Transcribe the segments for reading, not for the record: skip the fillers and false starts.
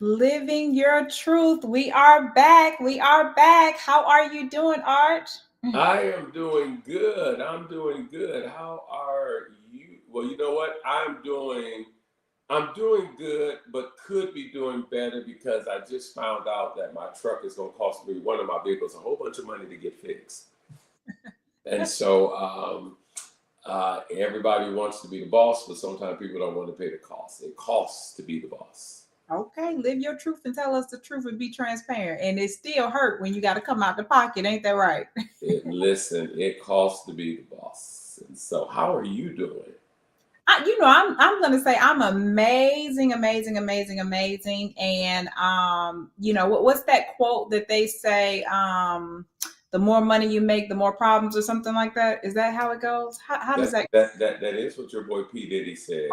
Living your truth. We are back. We are back. How are you doing, Art? I am doing good. I'm doing good. How are you? Well, you know what? I'm doing good, but could be doing better because I just found out that my truck is going to cost me, one of my vehicles, a whole bunch of money to get fixed. And so everybody wants to be the boss, but sometimes people don't want to pay the cost. It costs to be the boss. Okay, live your truth and tell us the truth and be transparent. And it still hurt when you got to come out the pocket. Ain't that right? Listen, it costs to be the boss. And so, how are you doing? I'm gonna say I'm amazing, amazing, amazing, amazing. And what's that quote that they say? The more money you make, the more problems, or something like that. Is that how it goes? How does That that? that is what your boy P Diddy said.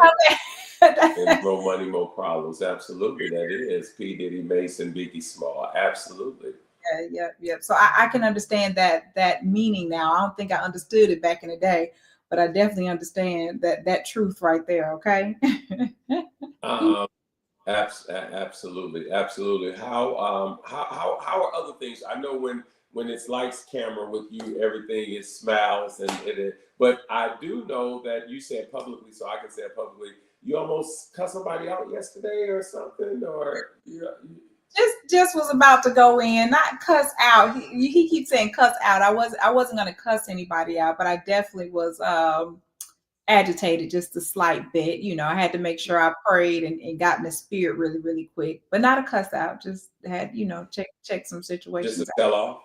And Okay. more money, more problems. Absolutely, that is P Diddy, Mason, Biggie Small. Absolutely. Yeah, yeah, yeah. So I can understand that meaning now. I don't think I understood it back in the day, but I definitely understand that truth right there. Okay. Um, absolutely, absolutely. How are other things? I know when it's lights camera with you, everything is smiles and it. But I do know that you said publicly, so I can say it publicly. You almost cut somebody out yesterday or something, or just was about to go in, not cuss out. He keeps saying cuss out. I wasn't gonna cuss anybody out, but I definitely was agitated just a slight bit. I had to make sure I prayed and got in the spirit really, really quick, but not a cuss out. Just had check some just a situations out. tell off,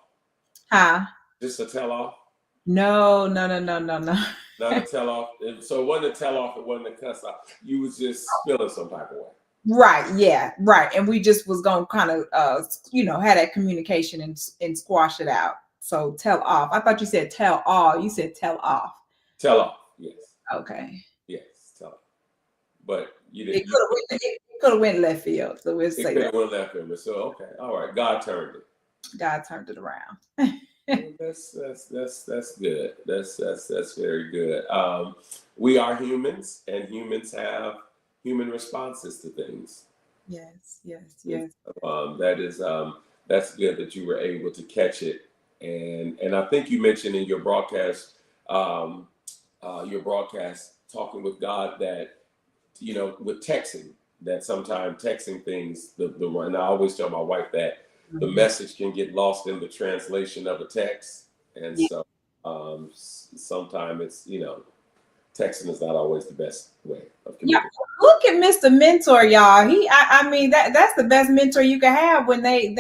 Huh? just a tell off. No, no, no, no, no, no. Not a tell off. So it wasn't a tell off. It wasn't a cuss off. You was just feeling some type of way. Right, yeah, right. And we just was gonna kind of had that communication and squash it out. So tell off. I thought you said tell all. You said tell off. Tell off. Yes. Okay. Yes. Tell off. But you It didn't. could have went it could have went left field. So we'll It say could that. have went left him. So okay. All right. God turned it. God turned it around. Well, that's good. That's very good. We are humans, and humans have human responses to things. Yes, yes, And yes. so, that's good that you were able to catch it. And I think you mentioned in um, your broadcast, talking with God, that with texting, that sometimes texting things, and I always tell my wife that the Mhm. message can get lost in the translation of a text, and Yeah. so sometimes texting is not always the best way of Yeah, communicating. look at Mr. Mentor, y'all. I mean, that's the best mentor you can have when they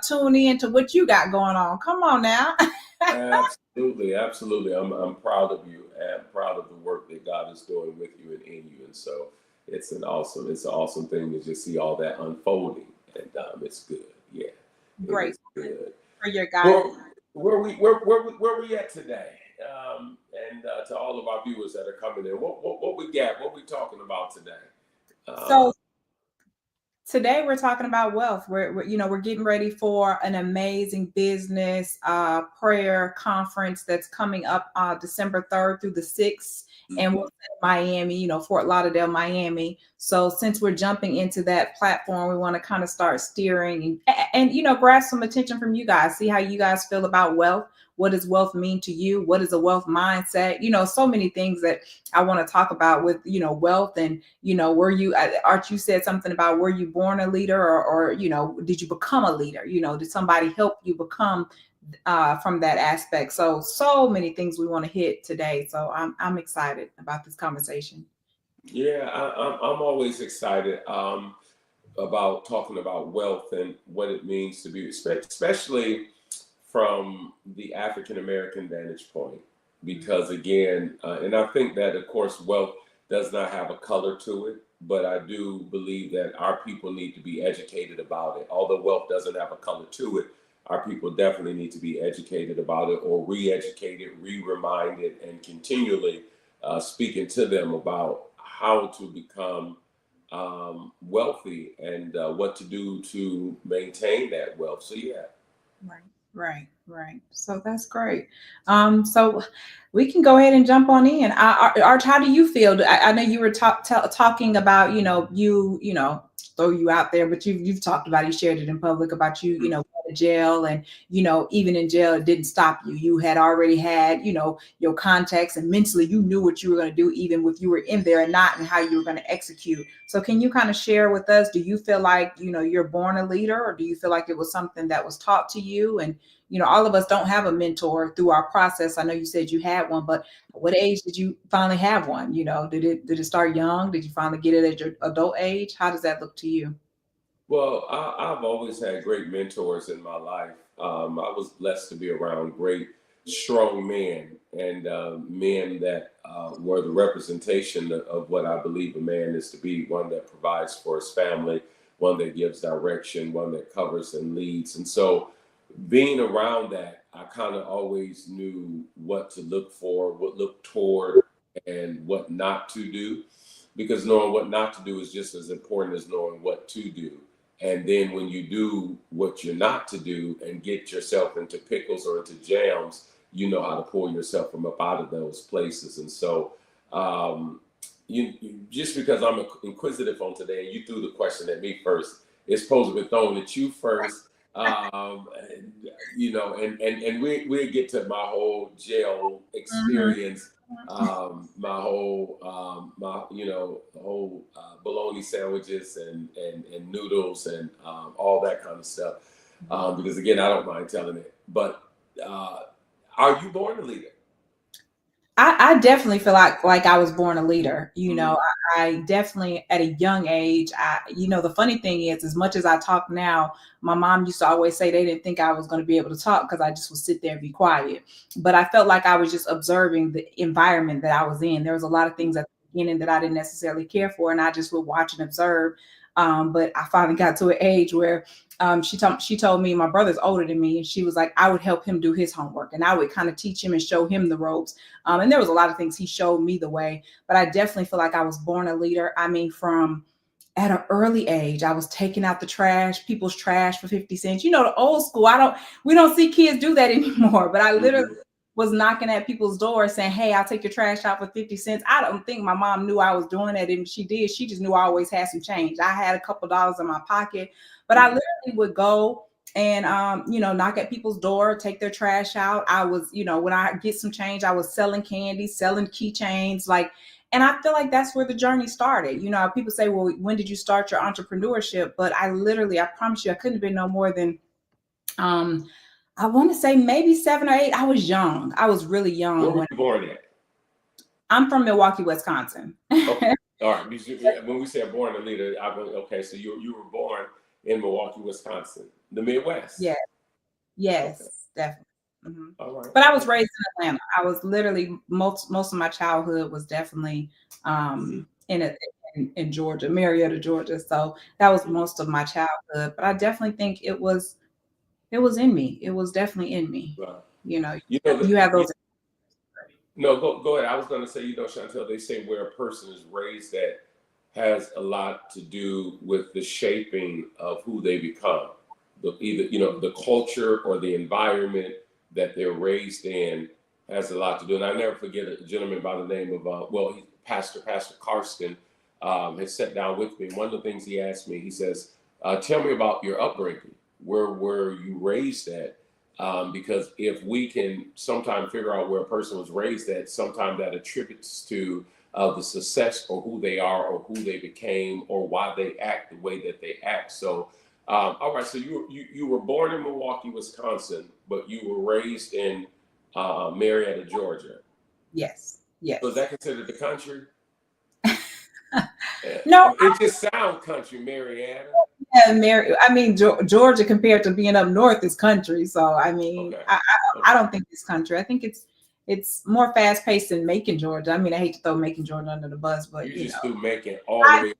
tune in to what you got going on. Come on now. Absolutely, absolutely. I'm proud of you and proud of the work that God is doing with you and in you. And so it's an awesome thing to just see all that unfolding. And it's good. Yeah, it Great is good. for your Where guidance. where we at today? And to all of our viewers that are coming in, what we got? What we talking about today? So today we're talking about wealth. We're getting ready for an amazing business prayer conference that's coming up December 3rd through the 6th, and we're Mhm. in Miami, Fort Lauderdale, Miami. So since we're jumping into that platform, we want to kind of start steering and grab some attention from you guys. See how you guys feel about wealth. What does wealth mean to you? What is a wealth mindset? So many things that I want to talk about with wealth. And were you Art, you said something about, were you born a leader, or did you become a leader? Did somebody help you become from that aspect? So many things we want to hit today, so I'm excited about this conversation. Yeah, I'm always excited about talking about wealth and what it means to be, especially from the African American vantage point. Because again, and I think that of course wealth does not have a color to it, but I do believe that our people need to be educated about it. Although wealth doesn't have a color to it, our people definitely need to be educated about it, or re-educated, re-reminded, and continually speaking to them about how to become wealthy and what to do to maintain that wealth. So yeah. Right, right, right. So that's great. So we can go ahead and jump on in. Arch, how do you feel? I know you were talking about, throw you out there, but you've talked about it, you shared it in public about you, you know, going to jail, and, you know, even in jail, it didn't stop you. You had already had, you know, your context, and mentally you knew what you were going to do, even if you were in there and not, and how you were going to execute. So can you kind of share with us, do you feel like, you know, you're born a leader, or do you feel like it was something that was taught to you? And, you know, all of us don't have a mentor through our process. I know you said you had one, but what age did you finally have one? You know, did it start young? Did you finally get it at your adult age? How does that look to you? Well, I've always had great mentors in my life. I was blessed to be around great, strong men, and men that were the representation of what I believe a man is to be: one that provides for his family, one that gives direction, one that covers and leads. And so, being around that, I kind of always knew what to look for, what look toward, and what not to do, because knowing what not to do is just as important as knowing what to do. And then when you do what you're not to do and get yourself into pickles or into jams, you know how to pull yourself from up out of those places. And so, just because I'm inquisitive on today, and you threw the question at me first, it's supposed to be thrown at you first. You know, and we get to my whole jail experience, my whole the whole bologna sandwiches and noodles and all that kind of stuff. Because again, I don't mind telling it. But are you born a leader? I definitely feel like I was born a leader. You know, I definitely at a young age, you know, the funny thing is, as much as I talk now, my mom used to always say they didn't think I was going to be able to talk because I just would sit there and be quiet. But I felt like I was just observing the environment that I was in. There was a lot of things at the beginning that I didn't necessarily care for, and I just would watch and observe. But I finally got to an age where she told me, my brother's older than me, and she was like, I would help him do his homework, and I would kind of teach him and show him the ropes. And there was a lot of things he showed me the way, but I definitely feel like I was born a leader. I mean, from at an early age, I was taking out the trash, people's trash for 50 cents. You know, the old school. We don't see kids do that anymore, but I literally was knocking at people's doors saying, hey, I'll take your trash out for 50 cents. I don't think my mom knew I was doing that. And she did. She just knew I always had some change. I had a couple dollars in my pocket, but I literally would go and, you know, knock at people's door, take their trash out. I was, you know, when I get some change, I was selling candy, selling keychains, like, and I feel like that's where the journey started. You know, people say, well, when did you start your entrepreneurship? But I promise you, I couldn't have been no more than, I want to say maybe 7 or 8. I was young. I was really young. Where were you born at? I'm from Milwaukee, Wisconsin. Okay. All right. When we say born a leader, okay. So you were born in Milwaukee, Wisconsin, the Midwest. Yeah. Yes, okay. Definitely. Mm-hmm. All right. But I was raised in Atlanta. I was literally most of my childhood was definitely in Georgia, Marietta, Georgia. So that was most of my childhood. But I definitely think it was in me. It was definitely in me. Wow. You know, you have those. No, go ahead. I was going to say, you know, Chantel, they say where a person is raised at has a lot to do with the shaping of who they become. Either, you know, the culture or the environment that they're raised in has a lot to do. And I never forget a gentleman by the name of, Pastor Karsten had sat down with me. One of the things he asked me, he says, tell me about your upbringing. Where were you raised at? Because if we can sometime figure out where a person was raised at, sometimes that attributes to the success or who they are or who they became or why they act the way that they act. So, all right. So you were born in Milwaukee, Wisconsin, but you were raised in Marietta, Georgia. Yes. Yes. So is that considered the country? No, it just sounds country, Marietta. Yeah, I mean, Georgia compared to being up north is country. So I mean, okay. I don't think it's country. I think it's more fast paced than Macon, Georgia. I mean, I hate to throw Macon, Georgia under the bus, but you just threw Macon all the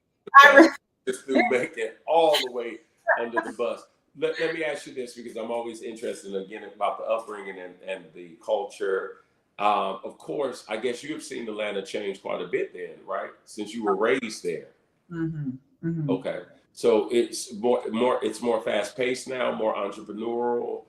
way. Just threw Macon all the way under the bus. Let me ask you this, because I'm always interested again about the upbringing and the culture. Of course, I guess you have seen Atlanta change quite a bit then, right? Since you were raised there. Mm-hmm. Mm-hmm. Okay. So it's more fast paced now, more entrepreneurial.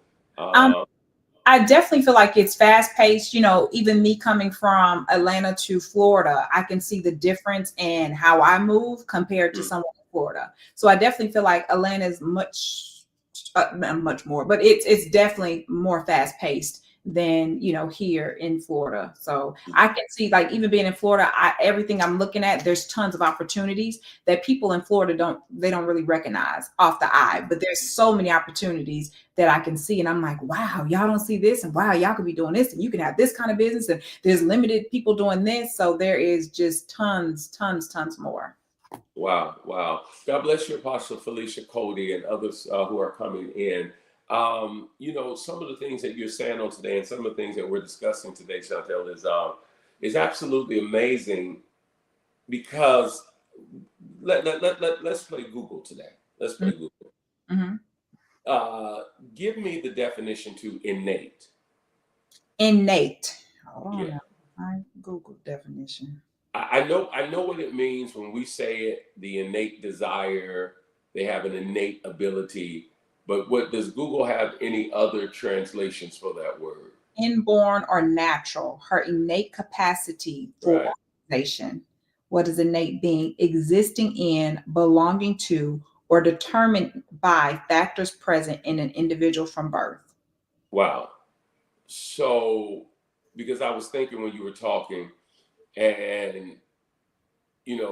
I definitely feel like it's fast paced. You know, even me coming from Atlanta to Florida, I can see the difference in how I move compared to someone in Florida. So I definitely feel like Atlanta is much more, but it's definitely more fast paced than here in Florida. So I can see, like, even being in Florida, everything I'm looking at, there's tons of opportunities that people in Florida don't really recognize off the eye, but there's so many opportunities that I can see, and I'm like, wow, y'all don't see this, and wow, y'all could be doing this, and you can have this kind of business, and there's limited people doing this. So there is just tons more. Wow, wow. God bless you, Apostle Felicia Cody, and others who are coming in. Some of the things that you're saying on today and some of the things that we're discussing today, Chantel, is absolutely amazing, because let's play Google today. Let's play Google. Mm-hmm. Give me the definition to innate. Innate. Hold on. Yeah. I Google definition. I know what it means when we say it, the innate desire, they have an innate ability, but what does Google have any other translations for that word? Inborn or natural, her innate capacity for Right. organization. What is innate? Being existing in, belonging to, or determined by factors present in an individual from birth. Wow. So, because I was thinking when you were talking, and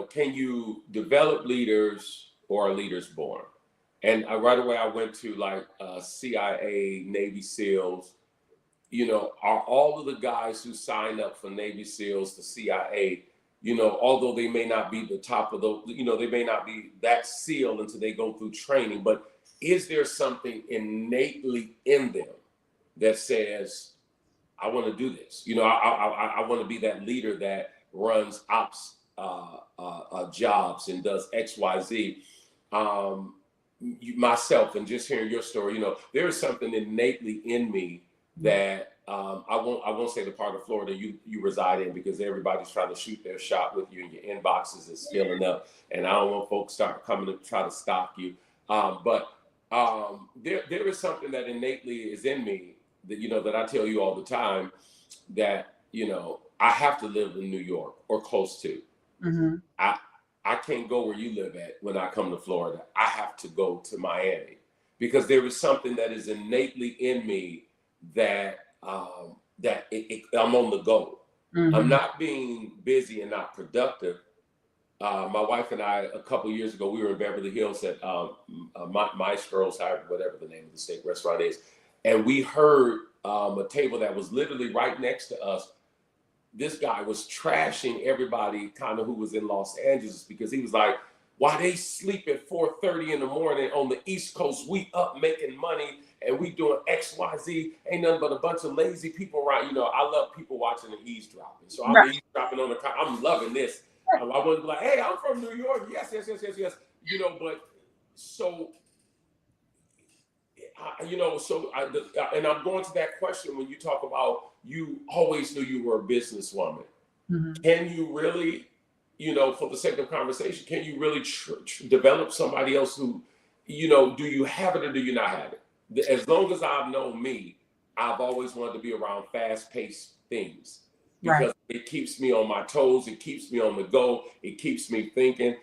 can you develop leaders, or are leaders born? And right away I went to like CIA, Navy SEALs. Are all of the guys who sign up for Navy SEALs, the CIA, although they may not be the top of the, they may not be that SEAL until they go through training, but is there something innately in them that says, I want to do this? I want to be that leader that runs ops jobs and does X, Y, Z. Myself, and just hearing your story, there is something innately in me that I won't say the part of Florida you reside in, because everybody's trying to shoot their shot with you, and your inboxes is filling up, and I don't want folks start coming to try to stalk you. But there is something that innately is in me that that I tell you all the time, that I have to live in New York or close to. Mm-hmm. I can't go where you live at when I come to Florida. I have to go to Miami, because there is something that is innately in me that I'm on the go. Mm-hmm. I'm not being busy and not productive. My wife and I, a couple years ago, we were in Beverly Hills at Maestro's, whatever the name of the steak restaurant is, and we heard a table that was literally right next to us. This guy was trashing everybody kind of who was in Los Angeles, because he was like, why they sleep at 4:30 in the morning on the East Coast, we up making money and we doing X, Y, Z. Ain't nothing but a bunch of lazy people around. I love people watching the eavesdropping. So I'm eavesdropping on the car. I'm loving this. I want to be like, hey, I'm from New York. Yes. But so, and I'm going to that question when you talk about you always knew you were a businesswoman. Mm-hmm. Can you really, for the sake of conversation, can you really develop somebody else who, do you have it or do you not have it? As long as I've known me, I've always wanted to be around fast-paced things, because it keeps me on my toes. It keeps me on the go. It keeps me thinking.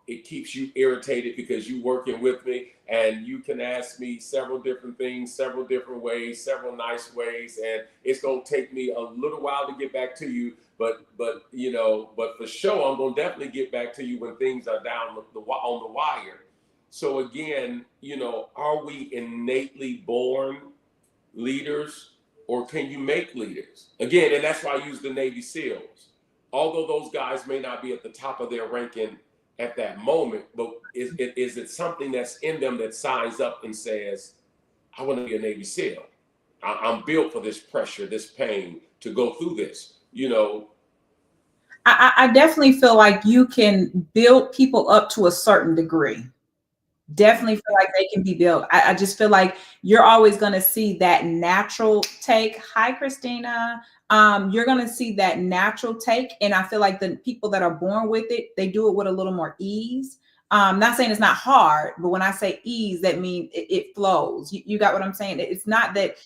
It keeps you irritated because you working with me, and you can ask me several different things, several different ways, several nice ways, and it's gonna take me a little while to get back to you. But for sure, I'm gonna definitely get back to you when things are down on the wire. So again, are we innately born leaders, or can you make leaders? Again, and that's why I use the Navy SEALs. Although those guys may not be at the top of their ranking at that moment, but is it something that's in them that signs up and says, I want to be a Navy SEAL. I'm built for this pressure, this pain, to go through this, I definitely feel like you can build people up to a certain degree. Definitely feel like they can be built. I just feel like you're always going to see that natural take. Hi, Christina. You're going to see that natural take. And I feel like the people that are born with it, they do it with a little more ease. Not saying it's not hard, but when I say ease, that means it flows. You got what I'm saying? It's not that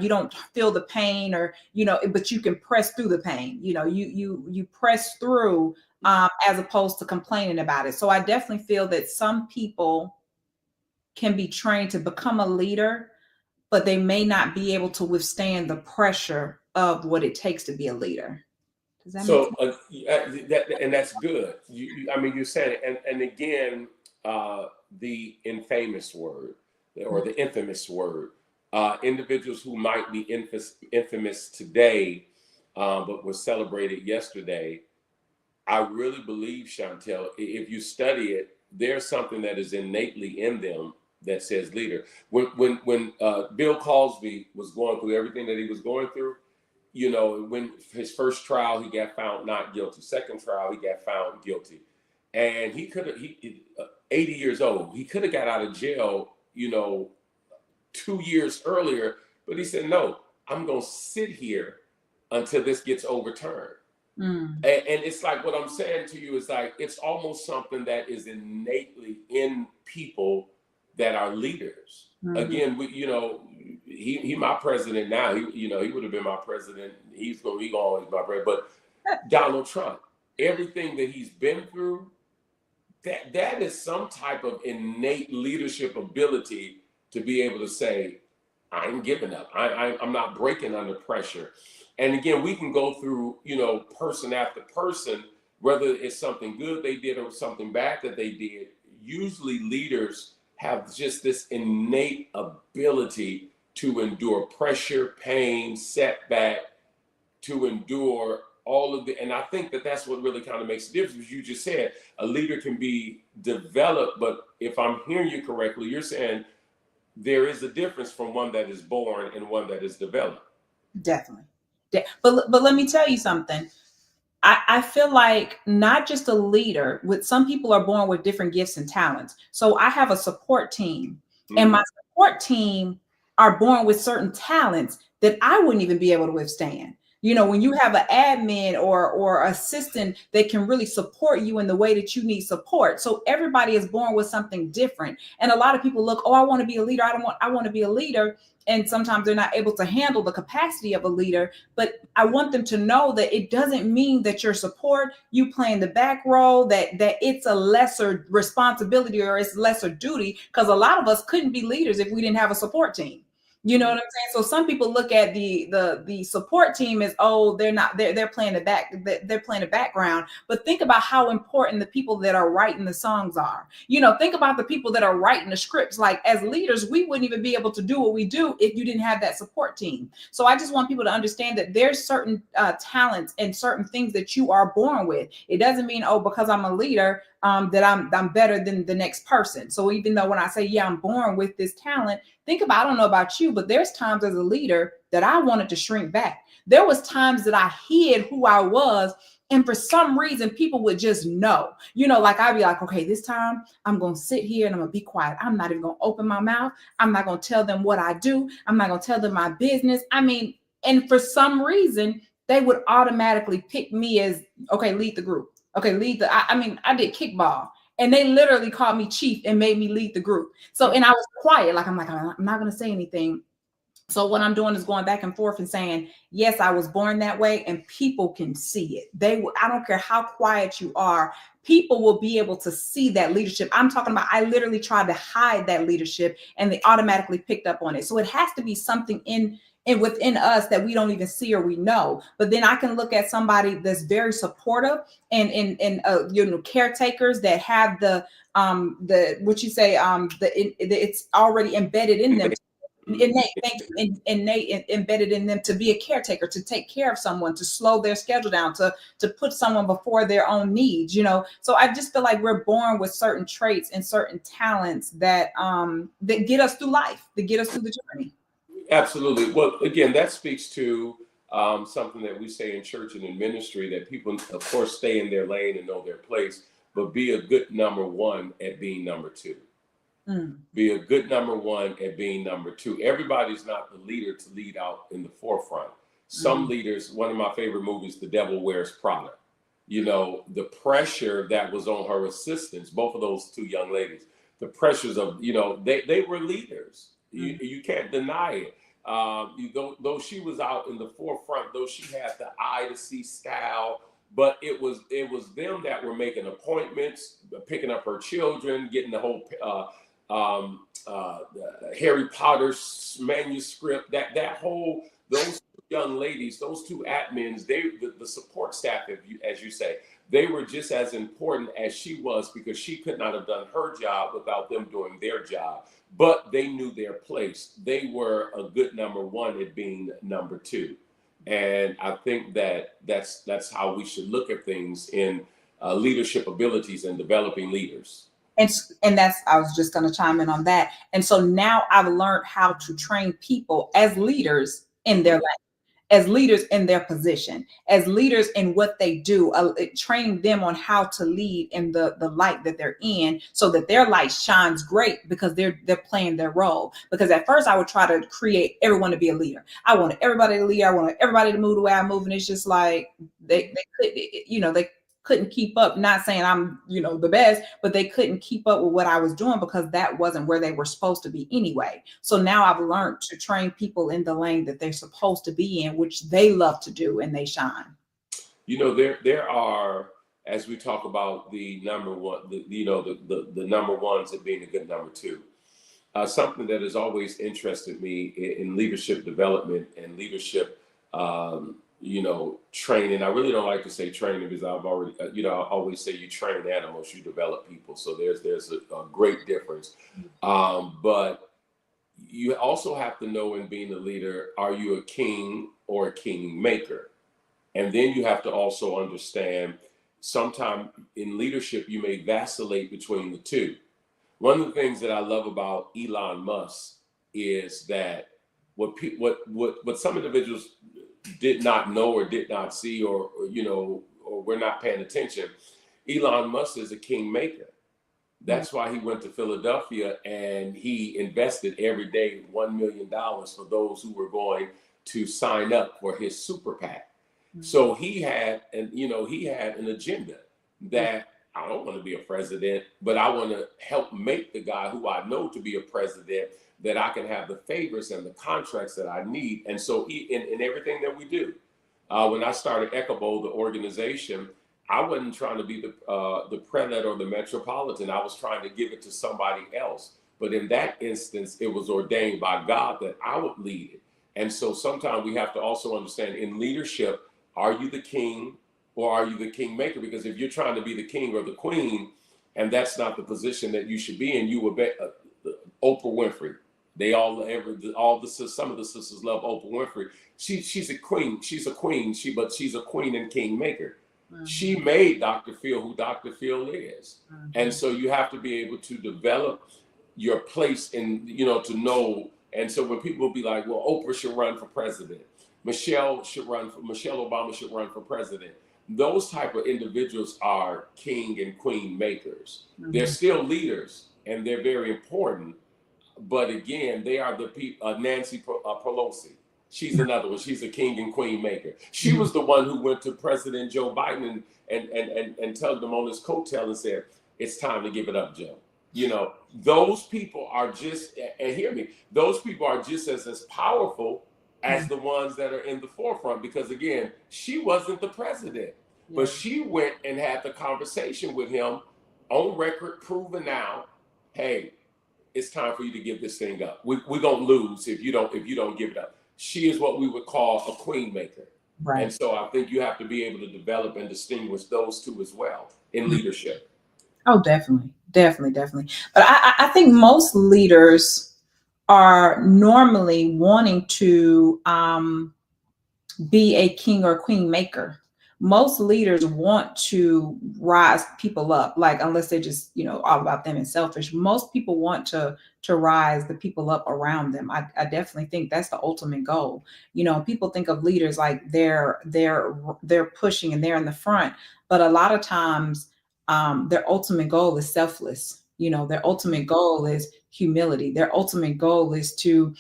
you don't feel the pain, or, but you can press through the pain. You press through as opposed to complaining about it. So I definitely feel that some people can be trained to become a leader, but they may not be able to withstand the pressure of what it takes to be a leader. Does that make sense? So and that's good. I mean, you're saying it. And again, the infamous word or the infamous word, individuals who might be infamous today, but were celebrated yesterday. I really believe, Chantel, if you study it, there's something that is innately in them that says leader. When Bill Cosby was going through everything that he was going through, you know, when his first trial, he got found not guilty. Second trial, he got found guilty. And he could have, 80 years old, he could have got out of jail, you know, 2 years earlier, but he said, no, I'm going to sit here until this gets overturned. And it's like what I'm saying to you is like, it's almost something that is innately in people that are leaders. Again, you know, he my president now. He would have been my president. He always be my president. But Donald Trump, everything that he's been through, that is some type of innate leadership ability to be able to say, I ain't giving up. I'm not breaking under pressure. And again, we can go through, you know, person after person, whether it's something good they did or something bad that they did. Usually leaders have just this innate ability to endure pressure, pain, setback, to endure all of the, and I think that that's what really kind of makes a difference. As you just said, a leader can be developed, but if I'm hearing you correctly, you're saying there is a difference from one that is born and one that is developed. Definitely. But let me tell you something. I feel like not just a leader, with some people are born with different gifts and talents. So I have a support team, and my support team are born with certain talents that I wouldn't even be able to withstand. You know, when you have an admin or assistant that can really support you in the way that you need support. So everybody is born with something different. And a lot of people look, oh, I want to be a leader. I want to be a leader. And sometimes they're not able to handle the capacity of a leader. But I want them to know that it doesn't mean that your support, you playing the back role, that it's a lesser responsibility or it's lesser duty, because a lot of us couldn't be leaders if we didn't have a support team. You know what I'm saying? So some people look at the support team as, oh, they're playing they're playing the background. But think about how important the people that are writing the songs are. You know, think about the people that are writing the scripts. Like, as leaders, we wouldn't even be able to do what we do if you didn't have that support team. So I just want people to understand that there's certain talents and certain things that you are born with. It doesn't mean, oh, because I'm a leader, that I'm better than the next person. So even though when I say, yeah, I'm born with this talent, think about, I don't know about you, but there's times as a leader that I wanted to shrink back. There was times that I hid who I was. And for some reason, people would just know, you know, like I'd be like, okay, this time I'm going to sit here and I'm going to be quiet. I'm not even going to open my mouth. I'm not going to tell them what I do. I'm not going to tell them my business. I mean, and for some reason, they would automatically pick me as, okay, lead the group. Okay, I did kickball, and they literally called me chief and made me lead the group. So, and I was quiet. Like, I'm not going to say anything. So what I'm doing is going back and forth and saying, yes, I was born that way, and people can see it. I don't care how quiet you are. People will be able to see that leadership. I'm talking about, I literally tried to hide that leadership and they automatically picked up on it. So it has to be something within us that we don't even see or we know. But then I can look at somebody that's very supportive and you know, caretakers that have it's already embedded in them. Innate embedded in them to be a caretaker, to take care of someone, to slow their schedule down, to put someone before their own needs, you know. So I just feel like we're born with certain traits and certain talents that get us through life, that get us through the journey. Absolutely. Well, again, that speaks to something that we say in church and in ministry, that people, of course, stay in their lane and know their place, but be a good number one at being number two. Be a good number one at being number two. Everybody's not the leader to lead out in the forefront. Some leaders, one of my favorite movies, The Devil Wears Prada. You know, the pressure that was on her assistants, both of those two young ladies, the pressures of, you know, they were leaders. You can't deny it. Though she was out in the forefront, though she had the eye to see style, but it was them that were making appointments, picking up her children, getting the whole Harry Potter manuscript, that whole, those young ladies, those two admins, the support staff, as you say, they were just as important as she was, because she could not have done her job without them doing their job. But they knew their place. They were a good number one at being number two. And I think that's how we should look at things in leadership abilities and developing leaders. And that's, I was just going to chime in on that. And so now I've learned how to train people as leaders in their life, as leaders in their position, as leaders in what they do, training them on how to lead in the light that they're in, so that their light shines great, because they're playing their role. Because at first I would try to create everyone to be a leader. I wanted everybody to lead. I wanted everybody to move the way I move. And it's just like, they couldn't keep up. Not saying I'm, the best, but they couldn't keep up with what I was doing, because that wasn't where they were supposed to be anyway. So now I've learned to train people in the lane that they're supposed to be in, which they love to do, and they shine. There are, as we talk about the number one, the number ones at being a good number two, something that has always interested me in leadership development and leadership, training. I really don't like to say training, because I've already, I always say you train animals, you develop people. So there's a great difference. But you also have to know, in being a leader, are you a king or a king maker? And then you have to also understand, sometimes in leadership, you may vacillate between the two. One of the things that I love about Elon Musk is that what some individuals did not know or did not see, or we're not paying attention. Elon Musk is a king maker. That's why he went to Philadelphia and he invested every day $1 million for those who were going to sign up for his super PAC. So he had an agenda that, I don't want to be a president, but I want to help make the guy who I know to be a president, that I can have the favors and the contracts that I need. And so in everything that we do, when I started Echobo, the organization, I wasn't trying to be the prelate or the metropolitan. I was trying to give it to somebody else. But in that instance, it was ordained by God that I would lead it. And so sometimes we have to also understand, in leadership, are you the king or are you the king maker? Because if you're trying to be the king or the queen, and that's not the position that you should be in, you will bet Oprah Winfrey. Some of the sisters love Oprah Winfrey. She's a queen. She's a queen. But she's a queen and king maker. Mm-hmm. She made Dr. Phil who Dr. Phil is. Mm-hmm. And so you have to be able to develop your place in, to know. And so when people be like, well, Oprah should run for president, Michelle Obama should run for president. Those type of individuals are king and queen makers. Mm-hmm. They're still leaders and they're very important. But again, they are the people. Nancy Pelosi, she's another one. She's a king and queen maker. She was the one who went to President Joe Biden and tugged him on his coattail and said, "It's time to give it up, Joe." Those people are just, and hear me, those people are just as powerful as the ones that are in the forefront. Because again, she wasn't the president, but she went and had the conversation with him on record, proven now, hey, it's time for you to give this thing up. We're gonna lose if you don't give it up. She is what we would call a queen maker. Right. And so I think you have to be able to develop and distinguish those two as well in leadership. Oh, definitely. But I think most leaders are normally wanting to be a king or queen maker. Most leaders want to rise people up, like, unless they're just, all about them and selfish. Most people want to rise the people up around them. I definitely think that's the ultimate goal. People think of leaders like they're pushing and they're in the front, but a lot of times their ultimate goal is selfless. Their ultimate goal is humility. Their ultimate goal is to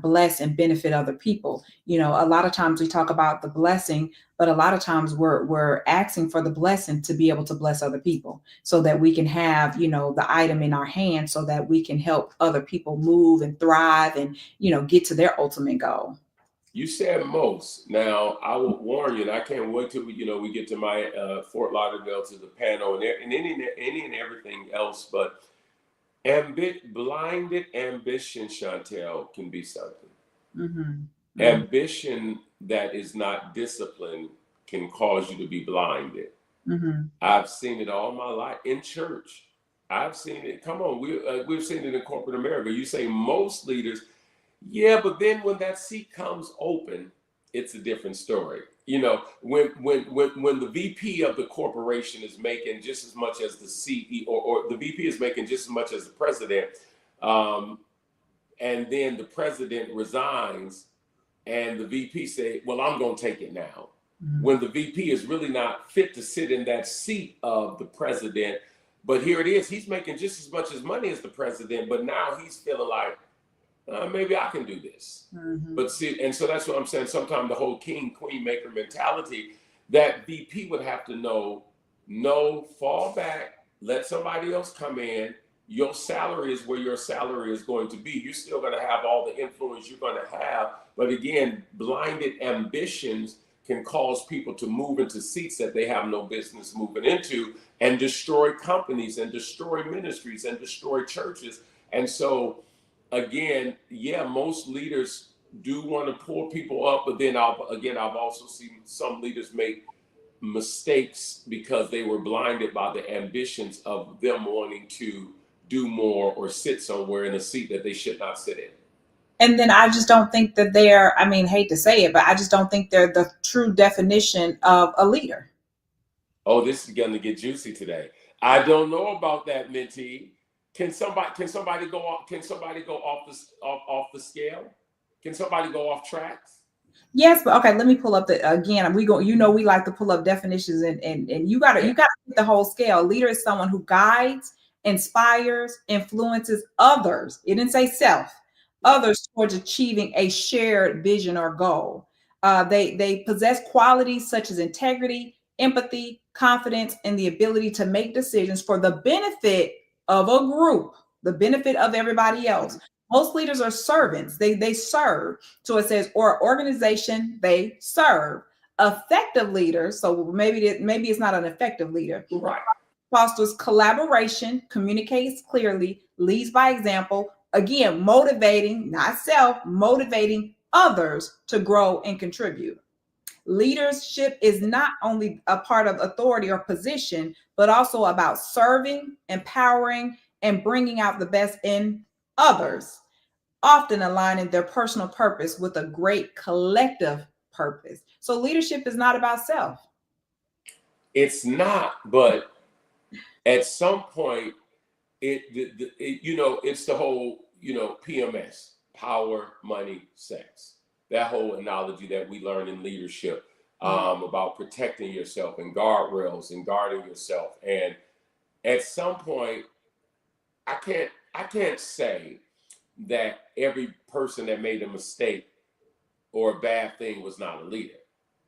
bless and benefit other people. A lot of times we talk about the blessing, but a lot of times we're asking for the blessing to be able to bless other people, so that we can have, the item in our hand, so that we can help other people move and thrive and, get to their ultimate goal. You said most. Now, I will warn you, and I can't wait till we get to my Fort Lauderdale, to the panel, and any and everything else. But blinded ambition, Chantel, can be something. Mm-hmm. Ambition that is not disciplined can cause you to be blinded. Mm-hmm. I've seen it all my life in church. I've seen it. Come on, we've seen it in corporate America. You say most leaders. Yeah, but then when that seat comes open, it's a different story. When the VP of the corporation is making just as much as the CEO, or the VP is making just as much as the president, and then the president resigns, and the VP say, "Well, I'm going to take it now." Mm-hmm. When the VP is really not fit to sit in that seat of the president, but here it is, he's making just as much as money as the president, but now he's feeling like, maybe I can do this. Mm-hmm. But see, and so that's what I'm saying. Sometimes the whole king, queen, maker mentality, that VP would have to know, no, fall back, let somebody else come in. Your salary is where your salary is going to be. You're still going to have all the influence you're going to have. But again, blinded ambitions can cause people to move into seats that they have no business moving into, and destroy companies and destroy ministries and destroy churches. And so, again, yeah, most leaders do want to pull people up, but then I've also seen some leaders make mistakes because they were blinded by the ambitions of them wanting to do more or sit somewhere in a seat that they should not sit in. And then I just don't think that they're, I mean, hate to say it, but I just don't think they're the true definition of a leader. Oh, this is going to get juicy today. I don't know about that, Mentee. Can somebody go off the scale? Can somebody go off tracks? Yes, but okay, let me pull up again. We like to pull up definitions, and you gotta get the whole scale. Leader is someone who guides, inspires, influences others. It didn't say self, others towards achieving a shared vision or goal. They possess qualities such as integrity, empathy, confidence, and the ability to make decisions for the benefit of a group, the benefit of everybody else. Most leaders are servants. They serve. So it says, or organization, they serve. Effective leaders, so maybe it's not an effective leader. Right. Fosters collaboration, communicates clearly, leads by example. Again, motivating, not self, motivating others to grow and contribute. Leadership is not only a part of authority or position, but also about serving, empowering, and bringing out the best in others, often aligning their personal purpose with a great collective purpose. So leadership is not about self. It's not, but at some point, it's the whole, PMS, power, money, sex. That whole analogy that we learn in leadership about protecting yourself and guardrails and guarding yourself. And at some point, I can't say that every person that made a mistake or a bad thing was not a leader,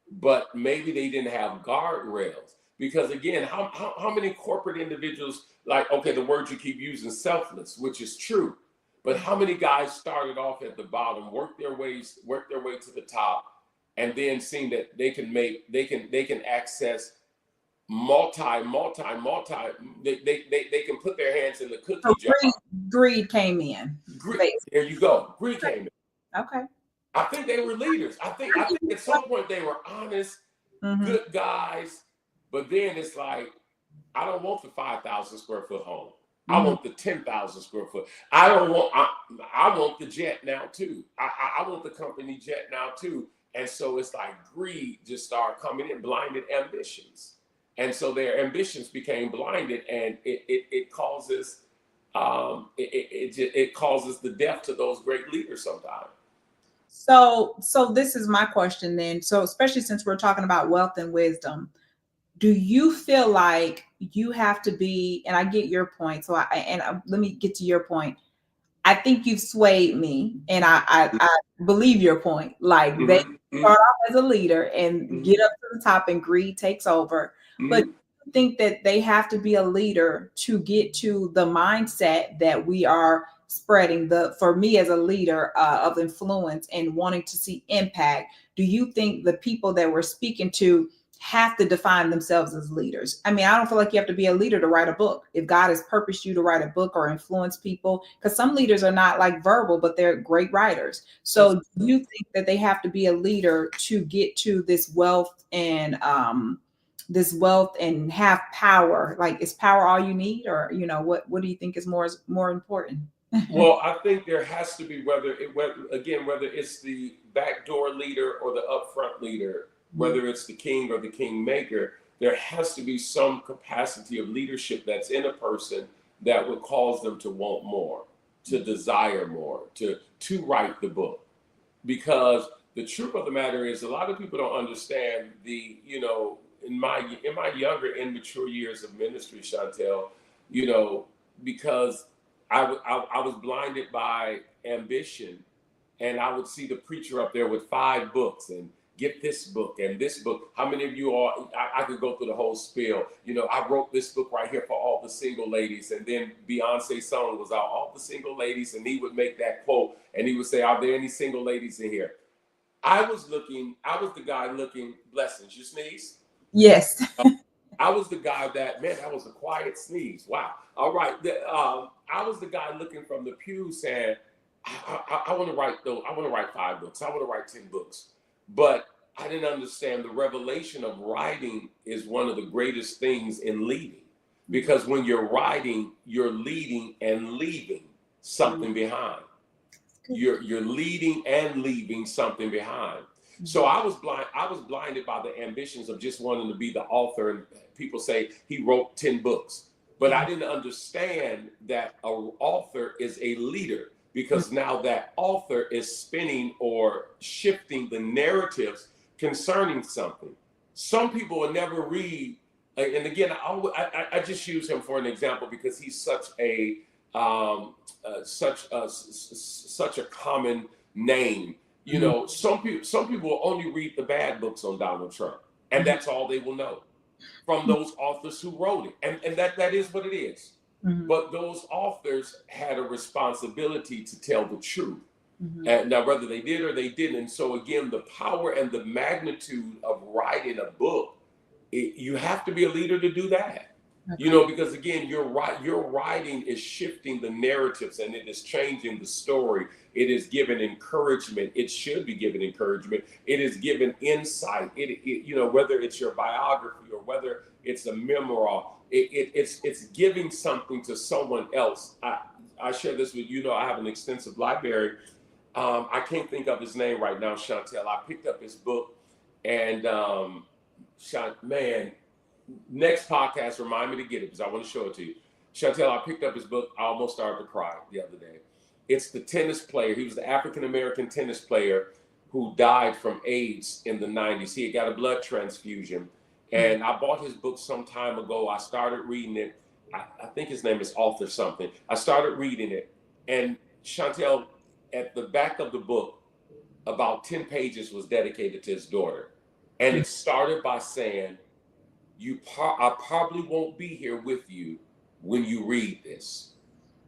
but maybe they didn't have guardrails. Because again, how many corporate individuals, like, okay, the word you keep using, selfless, which is true, but how many guys started off at the bottom, worked their way to the top, and then seeing that they can access multi, they can put their hands in the cookie jar. Greed came in. There you go. Greed came in. Okay. I think they were leaders. I think at some point they were honest, good guys, but then it's like, I don't want the 5,000 square foot home. I want the 10,000 square foot. I want the jet now too. I want the company jet now too. And so it's like greed just started coming in, blinded ambitions. And so their ambitions became blinded, and it causes it causes the death to those great leaders sometimes. So this is my question then. So especially since we're talking about wealth and wisdom, do you feel like you have to be, and I get your point. So let me get to your point. I think you've swayed me, and I believe your point. Like they start off as a leader and get up to the top, and greed takes over. But you think that they have to be a leader to get to the mindset that we are spreading for me as a leader of influence and wanting to see impact, do you think the people that we're speaking to have to define themselves as leaders? I mean, I don't feel like you have to be a leader to write a book. If God has purposed you to write a book or influence people, because some leaders are not like verbal, but they're great writers. So do you think that they have to be a leader to get to this wealth and have power? Like, is power all you need? Or, what do you think is more important? Well, I think there has to be, whether it's the backdoor leader or the upfront leader, whether it's the king or the kingmaker, there has to be some capacity of leadership that's in a person that would cause them to want more, to desire more, to write the book. Because the truth of the matter is, a lot of people don't understand in my younger, immature years of ministry, Chantel, because I was blinded by ambition, and I would see the preacher up there with 5 books and get this book and this book. How many of you are, I could go through the whole spiel. I wrote this book right here for all the single ladies. And then Beyonce's song was out, all the single ladies. And he would make that quote and he would say, are there any single ladies in here? I was the guy looking, blessings, you sneeze? Yes. I was the guy that was a quiet sneeze. Wow. All right. I was the guy looking from the pew saying, I want to write 5 books. I want to write 10 books. But I didn't understand the revelation of writing is one of the greatest things in leading. Because when you're writing, you're leading and leaving something behind. You're leading and leaving something behind. So I was blinded by the ambitions of just wanting to be the author. And people say he wrote 10 books. But I didn't understand that an author is a leader, because now that author is spinning or shifting the narratives concerning something. Some people will never read. And again, I just use him for an example because he's such a common name. Some people will only read the bad books on Donald Trump, and that's all they will know from those authors who wrote it. And that is what it is. Mm-hmm. But those authors had a responsibility to tell the truth. Mm-hmm. And now, whether they did or they didn't. And so again, the power and the magnitude of writing a book, you have to be a leader to do that. Okay. Because again, your writing is shifting the narratives and it is changing the story. It is giving encouragement. It should be giving encouragement. It is giving insight. Whether it's your biography or whether it's a memoir, it's giving something to someone else. I share this with you. I have an extensive library. I can't think of his name right now, Chantel. I picked up his book, and next podcast, remind me to get it because I want to show it to you. Chantel, I picked up his book. I almost started to cry the other day. It's the tennis player. He was the African-American tennis player who died from AIDS in the 90s. He had got a blood transfusion. And I bought his book some time ago. I started reading it. I think his name is Author something. I started reading it. And Chantel, at the back of the book, about 10 pages was dedicated to his daughter. And it started by saying, I probably won't be here with you when you read this,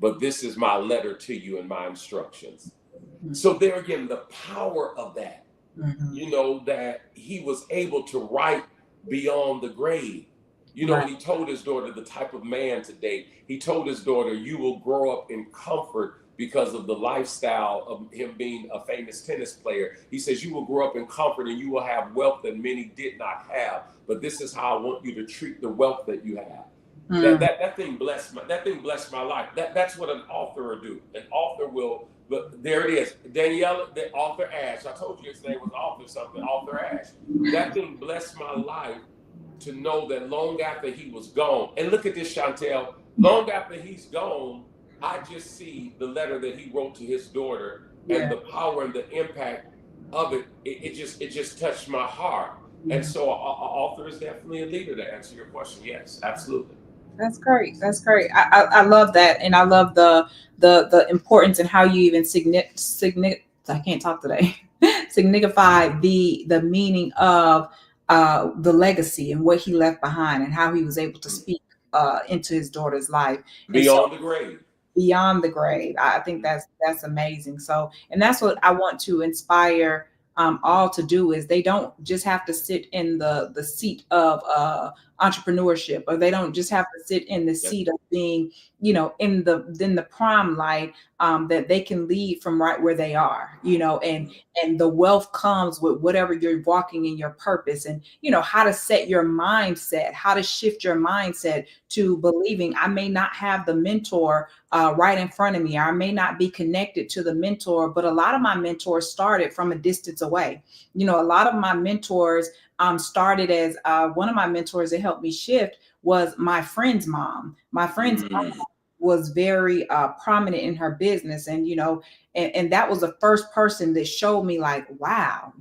but this is my letter to you and my instructions. Mm-hmm. So there again, the power of that, that he was able to write beyond the grave. Right. And he told his daughter the type of man to date. He told his daughter, you will grow up in comfort because of the lifestyle of him being a famous tennis player. He says, you will grow up in comfort and you will have wealth that many did not have. But this is how I want you to treat the wealth that you have. Mm. That thing blessed my life. That's what an author will do. An author will, but there it is. Daniela, the author Ash. I told you his name was author something, author Ash. That thing blessed my life to know that long after he was gone, and look at this, Chantel, long after he's gone, I just see the letter that he wrote to his daughter and the power and the impact of it. It just touched my heart. And so an author is definitely a leader, to answer your question. Yes, absolutely. That's great. That's great. I love that. And I love the importance and how you even I can't talk today. Signify the meaning of the legacy and what he left behind and how he was able to speak into his daughter's life. Beyond the grave. beyond the grave. I think that's amazing. So, and that's what I want to inspire all to do, is they don't just have to sit in the seat of entrepreneurship, or they don't just have to sit in the Yep. seat of being, in the prime light, that they can lead from right where they are, and the wealth comes with whatever you're walking in your purpose, and how to set your mindset, how to shift your mindset to believing I may not have the mentor right in front of me. I may not be connected to the mentor, but a lot of my mentors started from a distance away. A lot of my mentors started as one of my mentors that helped me shift was my friend's mom. My friend's Mm. was very prominent in her business, and and that was the first person that showed me, like, wow,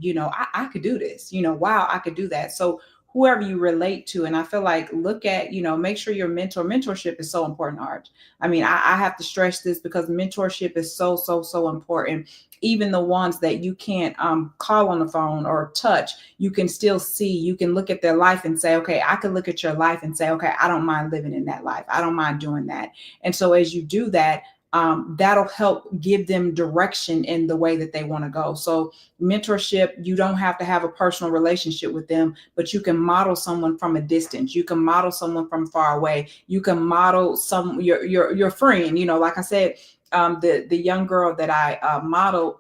I could do this, wow, I could do that. So whoever you relate to, and I feel like, look at, make sure your mentorship is so important, Art. I mean, I have to stress this because mentorship is so, so, so important. Even the ones that you can't call on the phone or touch, you can still see, you can look at their life and say, okay, I can look at your life and say, okay, I don't mind living in that life, I don't mind doing that. And so as you do that, that'll help give them direction in the way that they want to go. So mentorship, you don't have to have a personal relationship with them, but you can model someone from a distance. You can model someone from far away. You can model your friend. Like I said, the young girl that I modeled,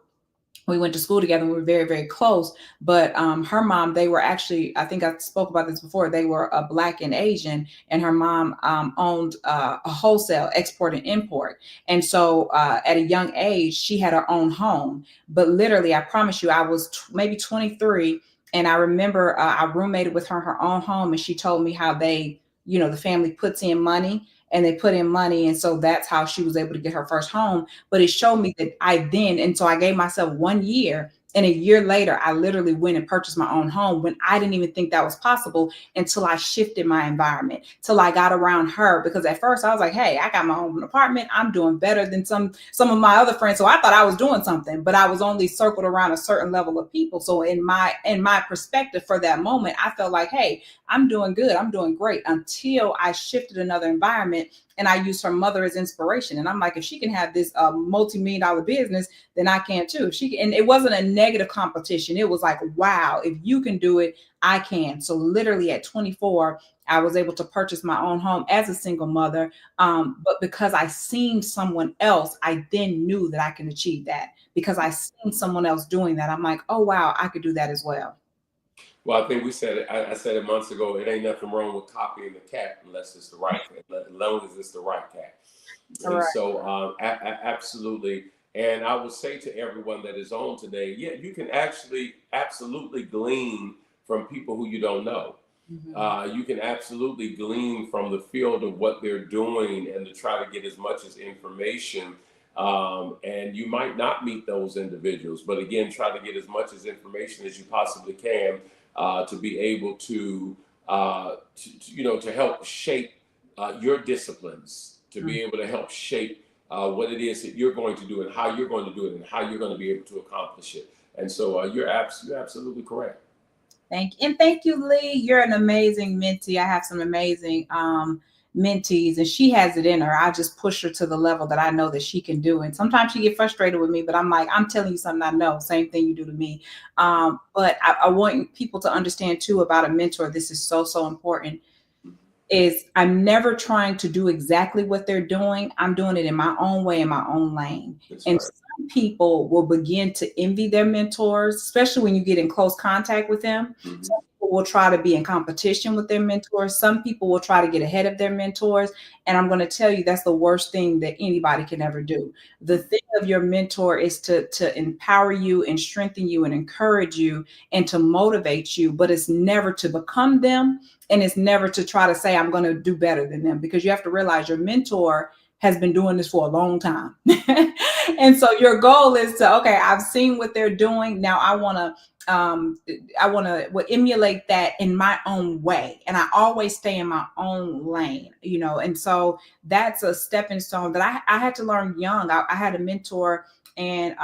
we went to school together and we were very, very close. But her mom, they were actually, I think I spoke about this before, they were Black and Asian, and her mom owned a wholesale export and import. And so at a young age, she had her own home. But literally, I promise you, I was maybe 23. And I remember I roommated with her in her own home, and she told me how they, the family puts in money, and they put in money. And so that's how she was able to get her first home. But it showed me that and so I gave myself 1 year. And a year later, I literally went and purchased my own home when I didn't even think that was possible, until I shifted my environment, till I got around her. Because at first I was like, hey, I got my own apartment, I'm doing better than some of my other friends. So I thought I was doing something, but I was only circled around a certain level of people. So in my perspective for that moment, I felt like, hey, I'm doing good, I'm doing great, until I shifted another environment and I used her mother as inspiration. And I'm like, if she can have this multi-million-dollar business, then I can too. And it wasn't a negative competition. It was like, wow, if you can do it, I can. So literally at 24, I was able to purchase my own home as a single mother. But because I seen someone else, I then knew that I can achieve that, because I seen someone else doing that. I'm like, oh, wow, I could do that as well. Well, I think we said it. I said it months ago. It ain't nothing wrong with copying the cat unless it's the right cat, as long as it's the right cat. All And right. so, absolutely. And I will say to everyone that is on today, yeah, you can actually absolutely glean from people who you don't know. Mhm. You can absolutely glean from the field of what they're doing, and to try to get as much as information. And you might not meet those individuals, but again, try to get as much as information as you possibly can, to be able to help shape your disciplines, to Mhm. be able to help shape what it is that you're going to do, and how you're going to do it, and how you're going to be able to accomplish it. And so you're absolutely correct. Thank you, Lee. You're an amazing mentee. I have some amazing mentees, and she has it in her. I just push her to the level that I know that she can do. And sometimes she get frustrated with me, but I'm like, I'm telling you something I know. Same thing you do to me. But I want people to understand too about a mentor. This is so, so important. Is I'm never trying to do exactly what they're doing. I'm doing it in my own way, in my own lane. That's And right. some people will begin to envy their mentors, especially when you get in close contact with them. Hmm. Some people will try to be in competition with their mentors. Some people will try to get ahead of their mentors. And I'm going to tell you, that's the worst thing that anybody can ever do. The thing of your mentor is to empower you and strengthen you and encourage you and to motivate you, but it's never to become them. And it's never to try to say, I'm going to do better than them, because you have to realize your mentor has been doing this for a long time. And so your goal is to, okay, I've seen what they're doing. Now I want to emulate that in my own way. And I always stay in my own lane, and so that's a stepping stone that I had to learn young. I had a mentor, and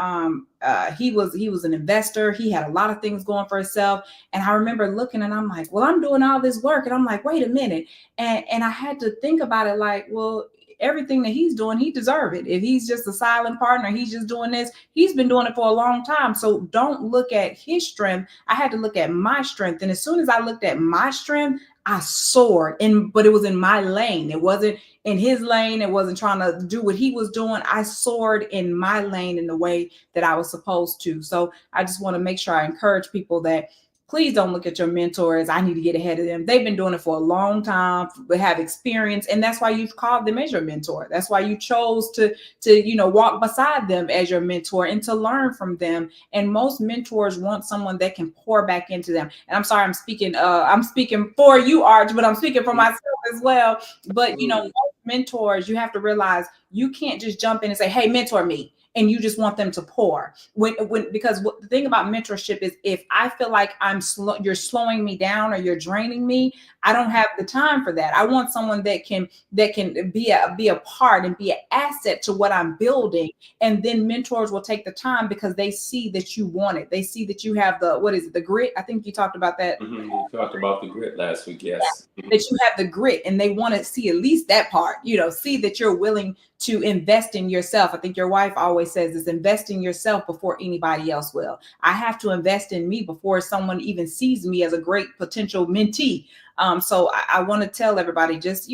he was an investor. He had a lot of things going for himself. And I remember looking, and I'm like, well, I'm doing all this work. And I'm like, wait a minute. And I had to think about it like, well, everything that he's doing, he deserves it. If he's just a silent partner, he's just doing this, he's been doing it for a long time. So don't look at his strength. I had to look at my strength. And as soon as I looked at my strength, I soared, but it was in my lane. It wasn't in his lane. It wasn't trying to do what he was doing. I soared in my lane in the way that I was supposed to. So I just want to make sure I encourage people that please don't look at your mentors. I need to get ahead of them. They've been doing it for a long time, but have experience. And that's why you've called them as your mentor. That's why you chose to walk beside them as your mentor and to learn from them. And most mentors want someone that can pour back into them. And I'm sorry, I'm speaking for you, Arch, but I'm speaking for myself as well. But, most mentors, you have to realize you can't just jump in and say, hey, mentor me. And you just want them to pour because the thing about mentorship is if I feel like you're slowing me down or you're draining me, I don't have the time for that. I want someone that can be a part and be an asset to what I'm building. And then mentors will take the time because they see that you want it. They see that you have the grit. I think you talked about that. Mm-hmm. You talked about the grit last week. Yes. Yeah, that you have the grit, and they want to see at least that part, see that you're willing to invest in yourself. I think your wife always says this: invest in yourself before anybody else will. I have to invest in me before someone even sees me as a great potential mentee. So I want to tell everybody, just,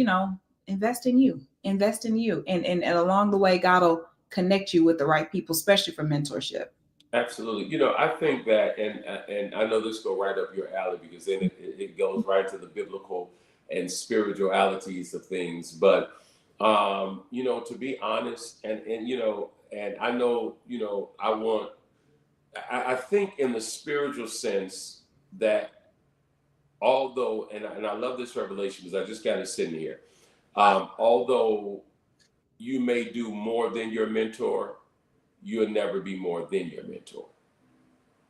invest in you, and along the way, God will connect you with the right people, especially for mentorship. Absolutely. I think that, and I know this go right up your alley because then it goes right to the biblical and spiritualities of things. But, to be honest, and I know, I think in the spiritual sense that although, and I love this revelation because I just got it sitting here, although you may do more than your mentor, you'll never be more than your mentor.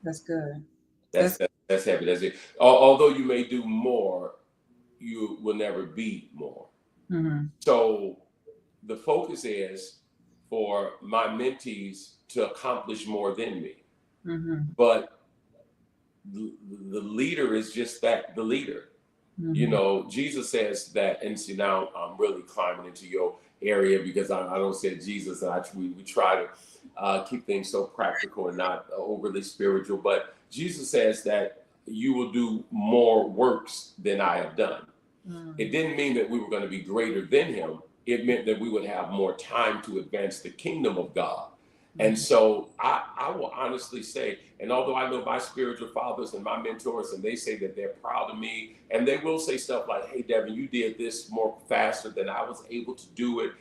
That's good. That's heavy. That's it. Although you may do more, you will never be more. Mm-hmm. So the focus is for my mentees to accomplish more than me. Mm-hmm. But the leader is just that, the leader. Mm-hmm. Jesus says that, and see, now I'm really climbing into your area because I don't say Jesus, and we try to keep things so practical and not overly spiritual. But Jesus says that you will do more works than I have done. Mm. It didn't mean that we were going to be greater than him. It meant that we would have more time to advance the kingdom of God. And so I will honestly say, and although I know my spiritual fathers and my mentors, and they say that they're proud of me, and they will say stuff like, hey, Devin, you did this more faster than I was able to do it.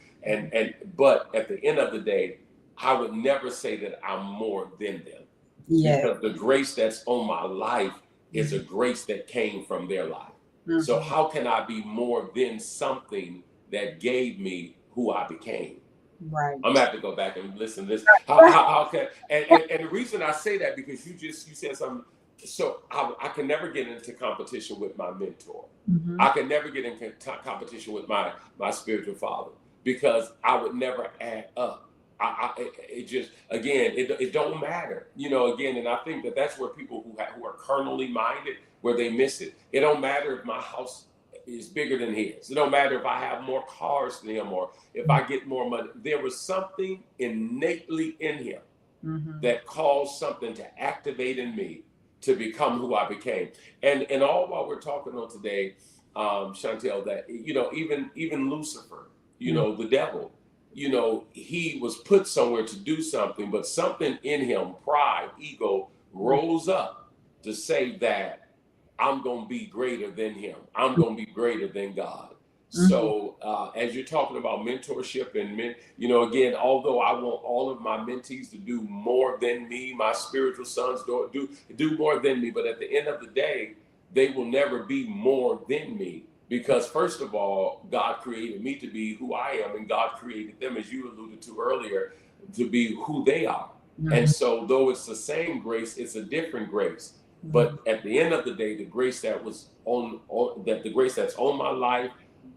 But at the end of the day, I would never say that I'm more than them. Yeah. Because the grace that's on my life is a grace that came from their life. Mm-hmm. So how can I be more than something that gave me who I became? Right. I'm gonna have to go back and listen to this. How can and the reason I say that because you said something. So I can never get into competition with my mentor. Mm-hmm. I can never get into competition with my spiritual father because I would never add up. It just, again, it don't matter, again, and I think that's where people who are carnally minded, where they miss it. It don't matter if my house is bigger than his. It don't matter if I have more cars than him or if I get more money. There was something innately in him mm-hmm. that caused something to activate in me to become who I became. And all while we're talking on today, Chantel, that, even Lucifer, mm-hmm. the devil, he was put somewhere to do something, but something in him, pride, ego, rose up to say that I'm going to be greater than him. I'm going to be greater than God. Mm-hmm. So as you're talking about mentorship and again, although I want all of my mentees to do more than me, my spiritual sons do more than me, but at the end of the day, they will never be more than me because first of all, God created me to be who I am, and God created them, as you alluded to earlier, to be who they are. Mm-hmm. And so though it's the same grace, it's a different grace. But at the end of the day, the grace that was the grace that's on my life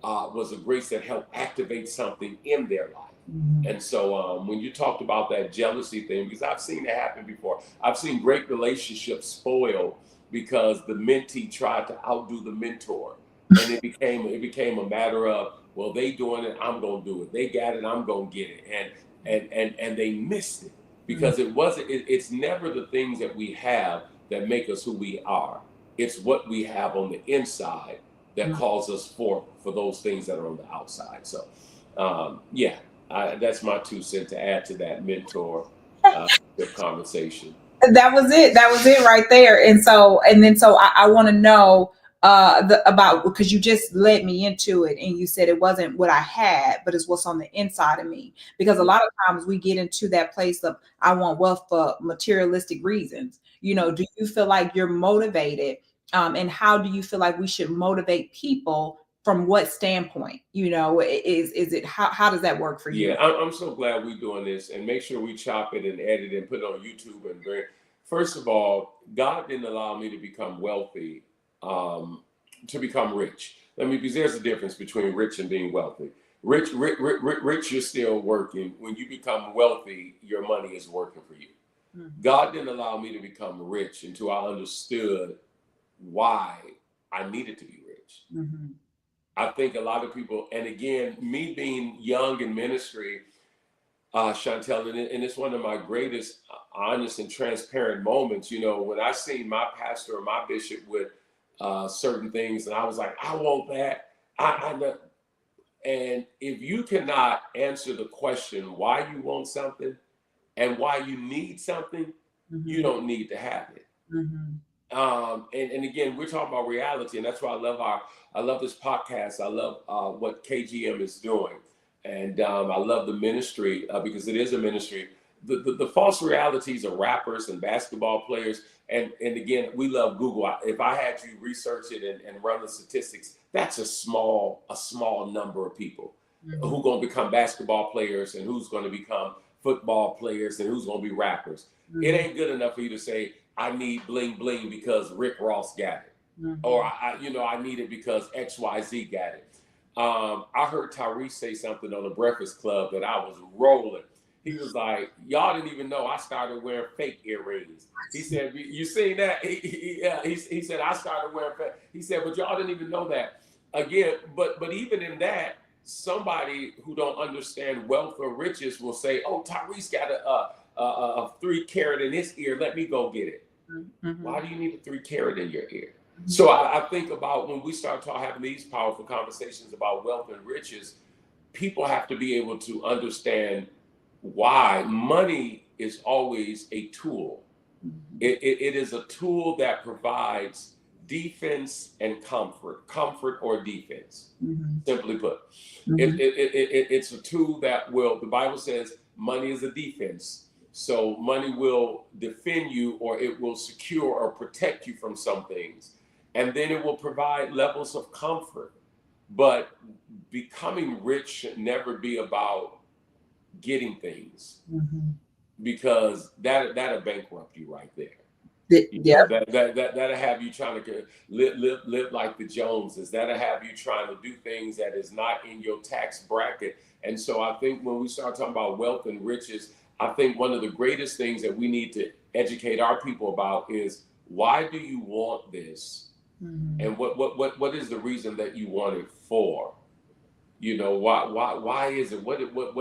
was a grace that helped activate something in their life. Mm-hmm. And so when you talked about that jealousy thing, because I've seen it happen before, I've seen great relationships spoil because the mentee tried to outdo the mentor, and it became a matter of, well, they doing it, I'm gonna do it. They got it, I'm gonna get it. And they missed it because it's never the things that we have that make us who we are. It's what we have on the inside that calls us forth for those things that are on the outside. So that's my 2 cents to add to that mentor conversation. That was it. That was it right there. And so I want to know about, because you just led me into it and you said it wasn't what I had, but it's what's on the inside of me. Because a lot of times we get into that place of I want wealth for materialistic reasons. Do you feel like you're motivated? And how do you feel like we should motivate people? From what standpoint? Is it how does that work for you? Yeah, I'm so glad we're doing this, and make sure we chop it and edit it and put it on YouTube. And first of all, God didn't allow me to become wealthy to become rich. Because there's a difference between rich and being wealthy. Rich, you're still working. When you become wealthy, your money is working for you. Mm-hmm. God didn't allow me to become rich until I understood why I needed to be rich. Mm-hmm. I think a lot of people, and again, me being young in ministry, Chantel, and it's one of my greatest honest and transparent moments, when I seen my pastor or my bishop with certain things, and I was like, I want that. I know. And if you cannot answer the question why you want something and why you need something, you don't need to have it. And again, we're talking about reality, and that's why I love this podcast. I love what KGM is doing, and I love the ministry because it is a ministry. The false realities of rappers and basketball players, and again, we love Google. If I had you research it and run the statistics, that's a small number of people who are going to become basketball players and who's going to become football players and who's going to be rappers. It ain't good enough for you to say, I need bling bling because Rick Ross got it. Or I need it because XYZ got it. I heard Tyrese say something on the Breakfast Club that I was rolling. He was like, y'all didn't even know I started wearing fake earrings. He said, you seen that? He said, I started wearing fake. He said, but y'all didn't even know that. Again, but even in that, somebody who don't understand wealth or riches will say, oh, Tyrese got a 3 carat in his ear. Let me go get it. Why do you need a 3 carat in your ear? So I think about when we start having these powerful conversations about wealth and riches, people have to be able to understand why money is always a tool. It is a tool that provides defense and comfort or defense. Simply put, it's a tool that the Bible says money is a defense. So money will defend you, or it will secure or protect you from some things. And then it will provide levels of comfort. But becoming rich should never be about getting things, because that'll bankrupt you right there. That'll have you trying to live like the Joneses. That'll have you trying to do things that is not in your tax bracket. And so I think when we start talking about wealth and riches, I think one of the greatest things that we need to educate our people about is, why do you want this? And what is the reason that you want it for? Why is it? What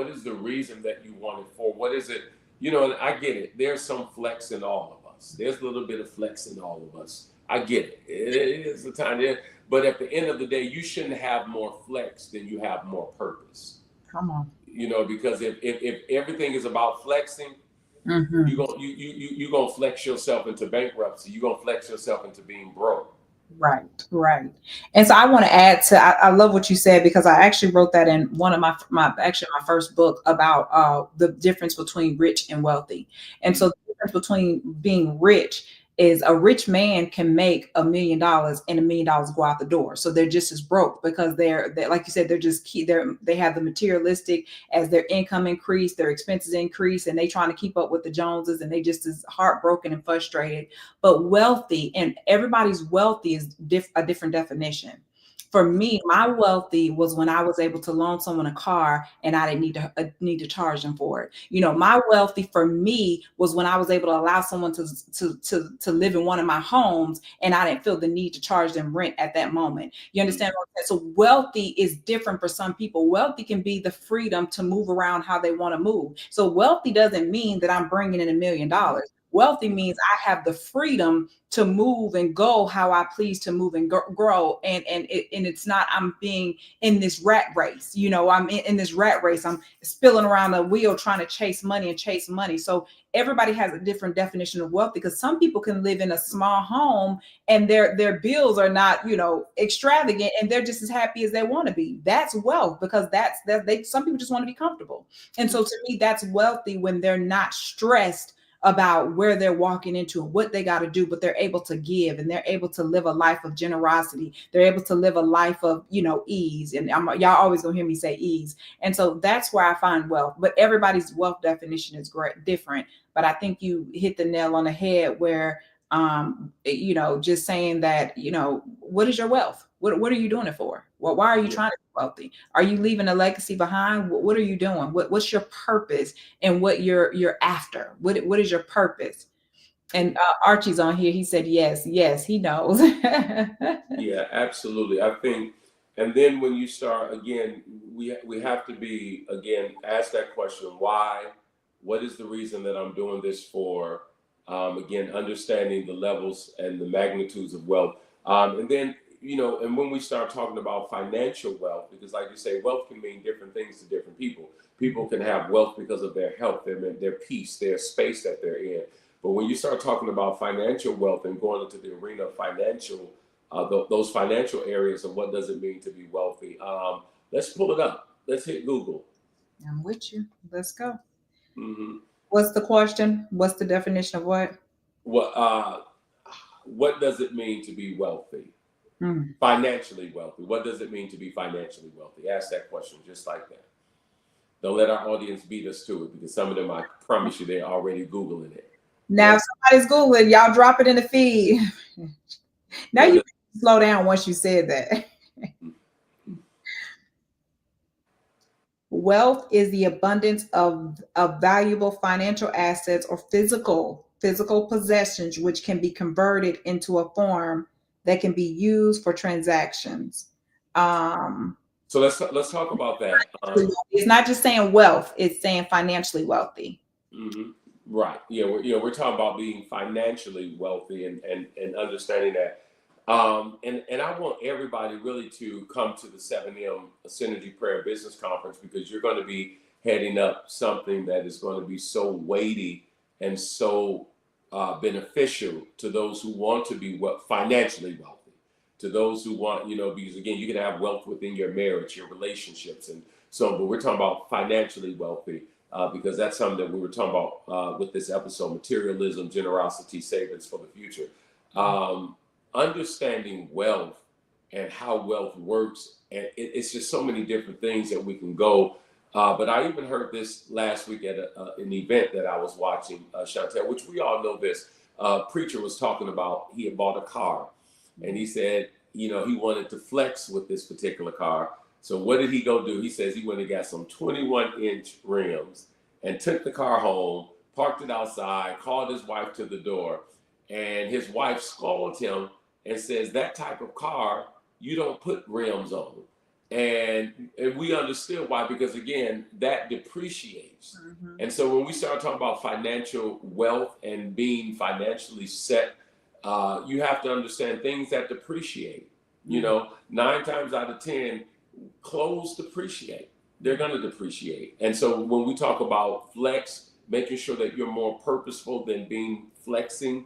is the reason that you want it for? What is it? And I get it. There's some flex in all of us. There's a little bit of flex in all of us. I get it. It is a time there. But at the end of the day, you shouldn't have more flex than you have more purpose. Come on. Because if everything is about flexing, you're gonna flex yourself into bankruptcy. You're gonna flex yourself into being broke. Right. And so I want to add to, I love what you said, because I actually wrote that in one of my first book about the difference between rich and wealthy. And so the difference between being rich is a rich man can make $1 million and $1 million go out the door. So they're just as broke because they're like you said, they have the materialistic. As their income increase, their expenses increase, and they trying to keep up with the Joneses, and they just as heartbroken and frustrated. But wealthy, and everybody's wealthy is a different definition. For me, my wealthy was when I was able to loan someone a car and I didn't need to charge them for it. My wealthy for me was when I was able to allow someone to live in one of my homes and I didn't feel the need to charge them rent at that moment. You understand what I'm saying? So wealthy is different for some people. Wealthy can be the freedom to move around how they want to move. So wealthy doesn't mean that I'm bringing in $1 million. Wealthy means I have the freedom to move and go how I please to move and grow. And it's not, I'm being in this rat race. I'm in this rat race. I'm spilling around the wheel trying to chase money. So everybody has a different definition of wealth, because some people can live in a small home and their bills are not, extravagant, and they're just as happy as they want to be. That's wealth, because some people just want to be comfortable. And so to me, that's wealthy when they're not stressed about where they're walking into and what they got to do, but they're able to give and they're able to live a life of generosity. They're able to live a life of, ease. And y'all always gonna hear me say ease. And so that's where I find wealth. But everybody's wealth definition is different. But I think you hit the nail on the head where, just saying that, what is your wealth? What are you doing it for? Well, why are you trying to be wealthy? Are you leaving a legacy behind? What are you doing? What's your purpose and what you're after? What is your purpose? And Archie's on here. He said, yes, he knows. Yeah, absolutely. I think, and then when you start, again, we have to be, again, ask that question, why? What is the reason that I'm doing this for? Again, understanding the levels and the magnitudes of wealth. And then, and when we start talking about financial wealth, because like you say, wealth can mean different things to different people. People can have wealth because of their health, their peace, their space that they're in. But when you start talking about financial wealth and going into the arena of financial, those financial areas of what does it mean to be wealthy, let's pull it up. Let's hit Google. I'm with you. Let's go. Mm-hmm. What's the question? What's the definition of what? What does it mean to be wealthy? Financially wealthy. What does it mean to be financially wealthy? Ask that question just like that. Don't let our audience beat us to it, because some of them, I promise you, they're already Googling it. Now, if somebody's Googling, y'all drop it in the feed. Now you can slow down once you said that. Wealth is the abundance of valuable financial assets or physical possessions, which can be converted into a form that can be used for transactions. So let's talk about that. It's not just saying wealth; it's saying financially wealthy. Mm-hmm. Right. Yeah. We're talking about being financially wealthy and understanding that. And I want everybody really to come to the 7M Synergy Prayer Business Conference, because you're going to be heading up something that is going to be so weighty and so beneficial to those who want to be financially wealthy, to those who want, because again, you can have wealth within your marriage, your relationships, and so on. But we're talking about financially wealthy because that's something that we were talking about with this episode: materialism, generosity, savings for the future. Understanding wealth and how wealth works, and it's just so many different things that we can go. But I even heard this last week at an event that I was watching, Chantel, which we all know this. Preacher was talking about, he had bought a car, and he said, he wanted to flex with this particular car. So what did he go do? He says he went and got some 21-inch rims and took the car home, parked it outside, called his wife to the door, and his wife scolded him and says, that type of car, you don't put rims on. And we understood why, because again, that depreciates. Mm-hmm. And so when we start talking about financial wealth and being financially set, you have to understand things that depreciate. Mm-hmm. 9 times out of 10, clothes depreciate. They're going to depreciate. And so when we talk about flex, making sure that you're more purposeful than being flexing,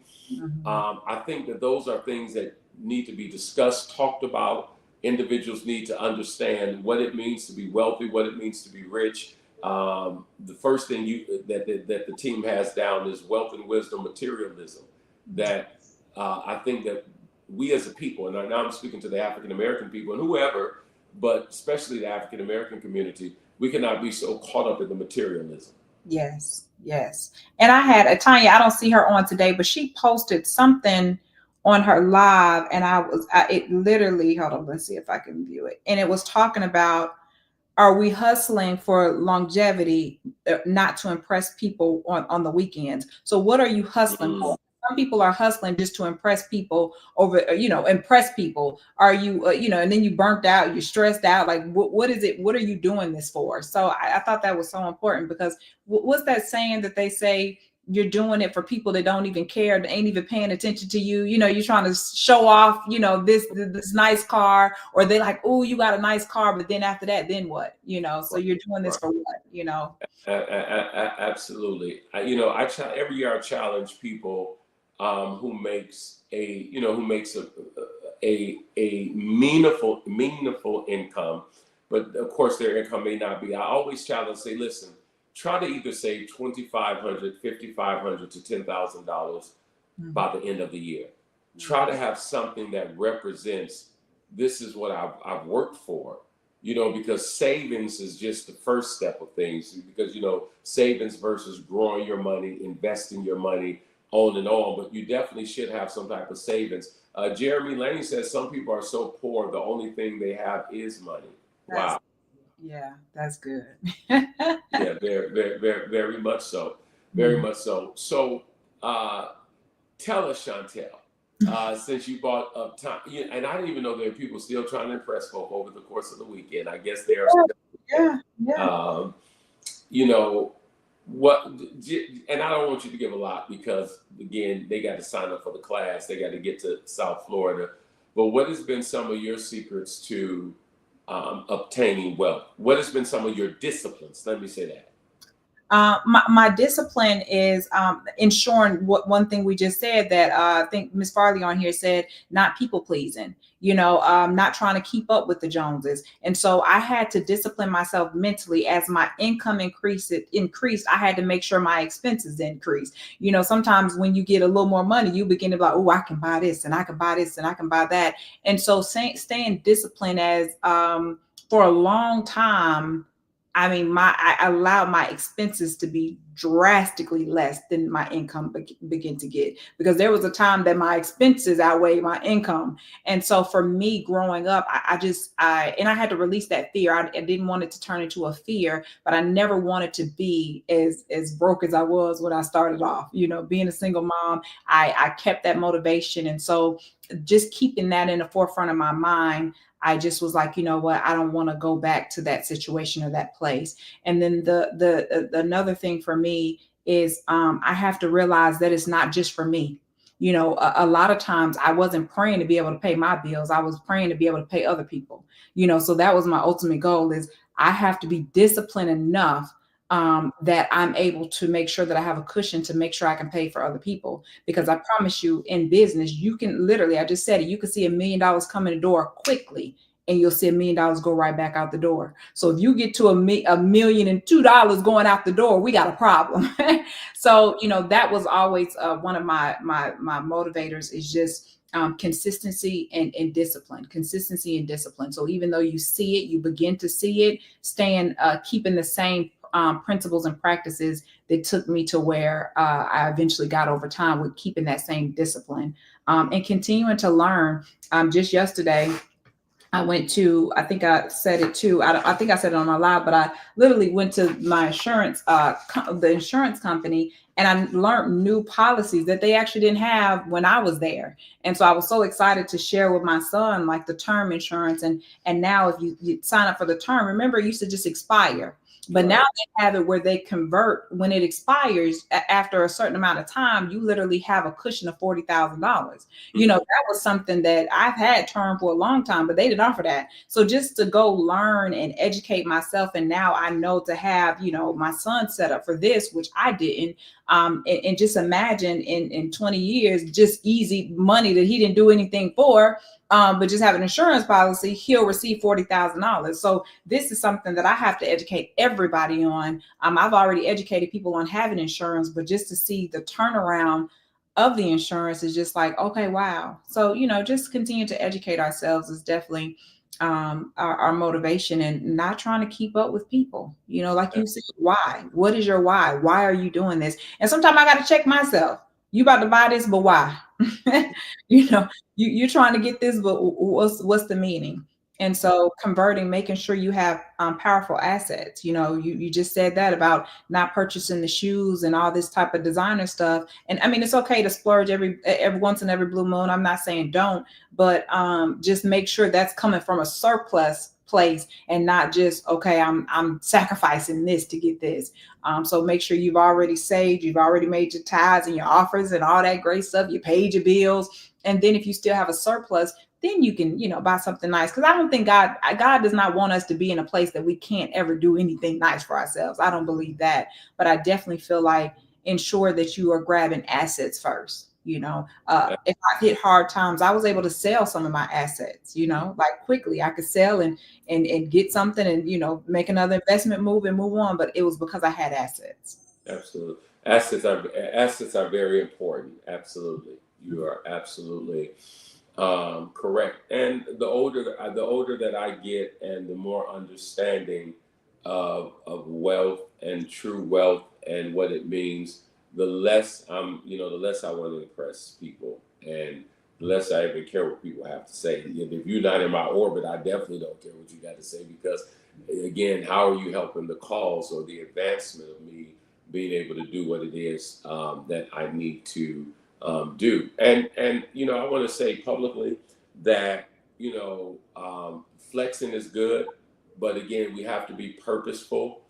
I think that those are things that need to be discussed, talked about. Individuals need to understand what it means to be wealthy, what it means to be rich. The first thing that the team has down is wealth and wisdom, materialism. That I think that we as a people, and now I'm speaking to the African American people and whoever, but especially the African American community, we cannot be so caught up in the materialism. Yes. And I had Tanya, I don't see her on today, but she posted something on her live, and it literally, hold on, let's see if I can view it. And it was talking about, are we hustling for longevity, not to impress people on the weekends? So what are you hustling Mm-hmm. for? Some people are hustling just to impress people over, impress people. Are you, and then you burnt out, you're stressed out. Like, what is it? What are you doing this for? So I thought that was so important, because what's that saying that they say? You're doing it for people that don't even care, that ain't even paying attention to you. You're trying to show off, this nice car, or they like, oh, you got a nice car, but then after that, then what? So Right. you're doing this Right. for what? Absolutely. Every year I challenge people who makes a meaningful income, but of course their income may not be. I always challenge, say, listen, try to either save $2,500, $5,500 to $10,000 Mhm. by the end of the year. Try to have something that represents, this is what I've worked for, because savings is just the first step of things, because, savings versus growing your money, investing your money, on and on. But you definitely should have some type of savings. Jeremy Lane says some people are so poor, the only thing they have is money. That's Wow. Yeah, that's good. Yeah, very much so. Very Mhm. much so. So, tell us, Chantel, since you brought up time, and I didn't even know there are people still trying to impress folk over the course of the weekend. I guess they are still. Yeah, yeah. Um, you know, what, and I don't want you to give a lot because, again, they got to sign up for the class, they got to get to South Florida. But what has been some of your secrets to obtaining wealth? What has been some of your disciplines? Let me say that. My discipline is ensuring what one thing we just said, that I think Miss Farley on here said, not people pleasing, not trying to keep up with the Joneses. And so I had to discipline myself mentally. As my income increased, I had to make sure my expenses increased. Sometimes when you get a little more money, you begin to be like, oh, I can buy this and I can buy this and I can buy that. And so staying disciplined, as for a long time, I mean, I allowed my expenses to be drastically less than my income begin to get, because there was a time that my expenses outweighed my income. And so for me growing up, I had to release that fear. I didn't want it to turn into a fear, but I never wanted to be as broke as I was when I started off. Being a single mom, I kept that motivation. And so just keeping that in the forefront of my mind, I just was like, you know what, I don't want to go back to that situation or that place. And then the another thing for me is, I have to realize that it's not just for me. A lot of times I wasn't praying to be able to pay my bills. I was praying to be able to pay other people. So that was my ultimate goal, is I have to be disciplined enough, that I'm able to make sure that I have a cushion to make sure I can pay for other people. Because I promise you, in business, you can literally, I just said it, you can see $1 million come in the door quickly, and you'll see $1 million go right back out the door. So if you get to $1,002 going out the door, we got a problem. So that was always one of my motivators, is just consistency and discipline. Consistency and discipline. So even though you see it, you begin to see it, keeping the same principles and practices that took me to where I eventually got over time, with keeping that same discipline, and continuing to learn. Just yesterday, I went to, I think I said it too. I think I said it on my live, but I literally went to my the insurance company, and I learned new policies that they actually didn't have when I was there. And so I was so excited to share with my son, like the term insurance. And now if you sign up for the term, remember, it used to just expire. But now Right. they have it where they convert when it expires. After a certain amount of time, you literally have a cushion of $40,000. That was something that I've had term for a long time, but they didn't offer that. So just to go learn and educate myself, and now I know to have, my son set up for this, which I didn't. And just imagine in 20 years, just easy money that he didn't do anything for, but just have an insurance policy, he'll receive $40,000. So this is something that I have to educate everybody on. I've already educated people on having insurance, but just to see the turnaround of the insurance is just like, okay, wow. So, just continue to educate ourselves is definitely our motivation, and not trying to keep up with people. Like you said, why? What is your why? Why are you doing this? And sometimes I got to check myself. You about to buy this, but why? you know, you're trying to get this, but what's the meaning? And so converting, making sure you have powerful assets. You know, you just said that about not purchasing the shoes and all this type of designer stuff. And I mean, it's okay to splurge every once in every blue moon. I'm not saying don't, but just make sure that's coming from a surplus place and not just, okay, I'm sacrificing this to get this. So make sure you've already saved, you've already made your tithes and your offers and all that great stuff. You paid your bills, and then if you still have a surplus, then you can, buy something nice. Because I don't think God does not want us to be in a place that we can't ever do anything nice for ourselves. I don't believe that, but I definitely feel like ensure that you are grabbing assets first. If I hit hard times, I was able to sell some of my assets. Like quickly, I could sell and get something and make another investment move and move on. But it was because I had assets. Absolutely. Assets are very important. Absolutely. You are absolutely correct. And the older that I get, and the more understanding of wealth and true wealth and what it means, the less the less I want to impress people, and the less I even care what people have to say. If you're not in my orbit, I definitely don't care what you got to say, because again, how are you helping the cause or the advancement of me being able to do what it is that I need to do? And I want to say publicly that flexing is good, but again, we have to be purposeful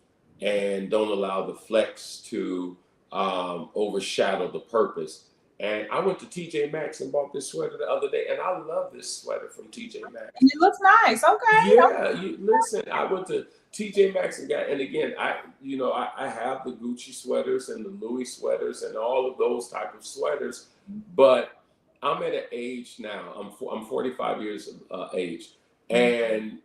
and don't allow the flex to overshadow the purpose. And I went to TJ Maxx and bought this sweater the other day, and I love this sweater from TJ Maxx. And it looks nice. Okay. Yeah, listen, I went to TJ Maxx and again, I have the Gucci sweaters and the Louis sweaters and all of those type of sweaters, but I'm at an age now. I'm 45 years of age, and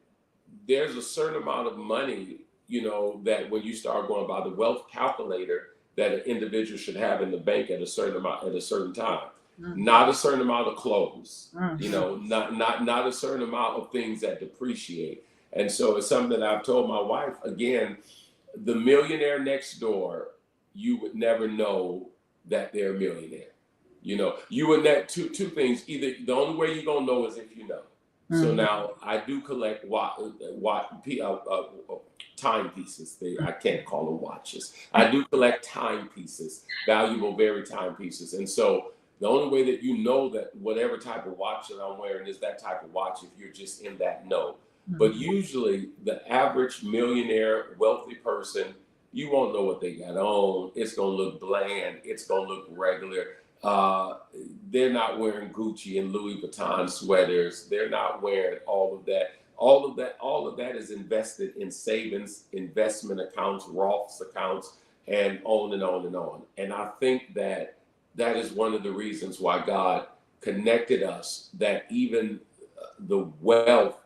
there's a certain amount of money, that when you start going by the wealth calculator, that an individual should have in the bank at a certain amount at a certain time. Mm-hmm. Not a certain amount of clothes, not a certain amount of things that depreciate. And so it's something that I've told my wife, again, the millionaire next door, you would never know that they're a millionaire. You would net two things. Either the only way you're gonna know is if you know. Mm-hmm. So now I do collect timepieces. I can't call them watches. I do collect timepieces, valuable, very timepieces. And so the only way that you know that whatever type of watch that I'm wearing is that type of watch, if you're just in that know. Mm-hmm. But usually the average millionaire, wealthy person, you won't know what they got on. It's going to look bland. It's going to look regular. They're not wearing Gucci and Louis Vuitton sweaters. They're not wearing all of that. All of that is invested in savings, investment accounts, Roths accounts, and on and on and on. And I think that is one of the reasons why God connected us, that even the wealth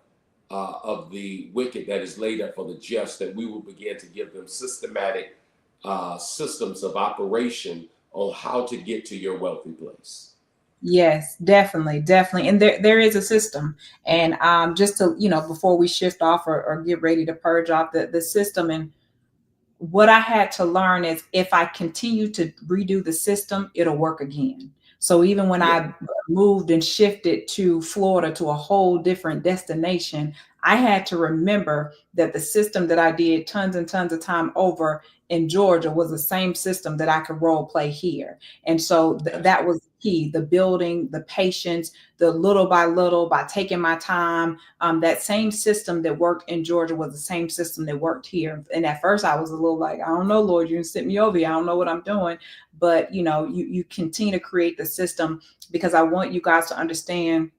of the wicked that is laid up for the just, that we will begin to give them systematic systems of operation on how to get to your wealthy place. Yes, definitely. And there is a system. And just to, before we shift off or get ready to purge off the system, and what I had to learn is if I continue to redo the system, it'll work again. So even when I moved and shifted to Florida, to a whole different destination, I had to remember that the system that I did tons and tons of time over in Georgia was the same system that I could role play here. And so that was key: the building, the patience, the little by little, by taking my time. That same system that worked in Georgia was the same system that worked here. And at first I was a little like, I don't know, Lord, you're gonna sit me over here. I don't know what I'm doing. But you continue to create the system, because I want you guys to understand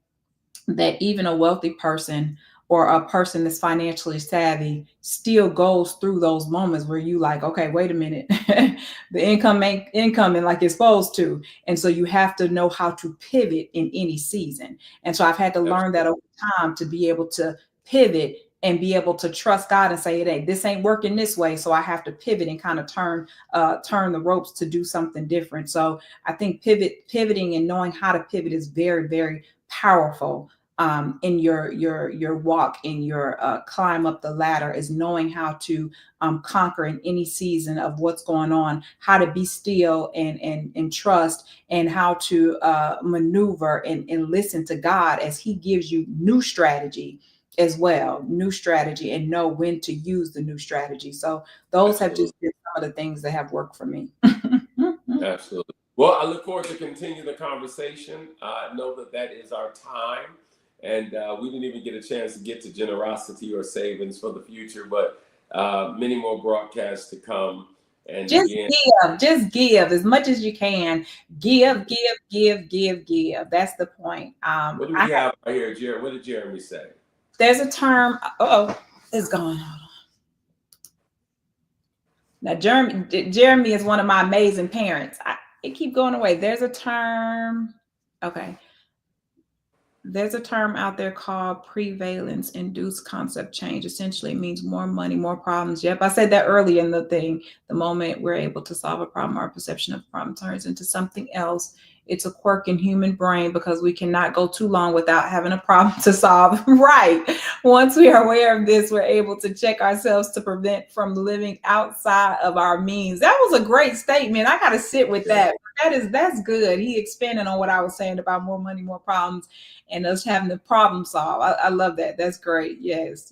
that even a wealthy person or a person that's financially savvy still goes through those moments where you like, okay, wait a minute, the income ain't incoming like it's supposed to. And so you have to know how to pivot in any season. And so I've had to learn that over time, to be able to pivot and be able to trust God and say, hey, this ain't working this way. So I have to pivot and kind of turn the ropes to do something different. So I think pivoting and knowing how to pivot is very, very powerful. in your walk, in your climb up the ladder, is knowing how to conquer in any season of what's going on, how to be still and trust, and how to maneuver and listen to God as He gives you new strategy as well, new strategy, and know when to use the new strategy. So those have Absolutely. just been some of the things that have worked for me. Absolutely. Well, I look forward to continue the conversation. I know that is our time, and we didn't even get a chance to get to generosity or savings for the future, but many more broadcasts to come. And Just again, just give as much as you can. Give, give. That's the point. what do we have right here, Jeremy? What did Jeremy say? There's a term. Oh, it's gone. Now, Jeremy is one of my amazing parents. It keep going away. There's a term. Okay. There's a term out there called prevalence induced concept change. Essentially, it means more money, more problems. Yep, I said that earlier in the thing. The moment we're able to solve a problem, our perception of a problem turns into something else. It's a quirk in human brain because we cannot go too long without having a problem to solve. Right. Once we are aware of this, we're able to check ourselves to prevent from living outside of our means. That was a great statement. I got to sit with that. That's good. He expanded on what I was saying about more money, more problems, and us having the problem solve. I love that. That's great. Yes.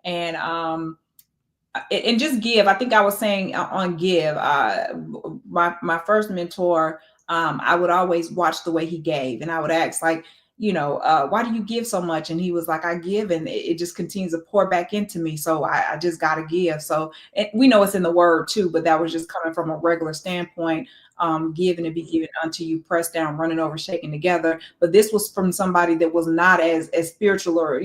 And just give. I think I was saying on give. My first mentor, I would always watch the way he gave, and I would ask like, why do you give so much? And he was like, I give, and it just continues to pour back into me. So I just got to give. So we know it's in the word too, but that was just coming from a regular standpoint. Give and it be given unto you, pressed down, running over, shaken together. But this was from somebody that was not as spiritual or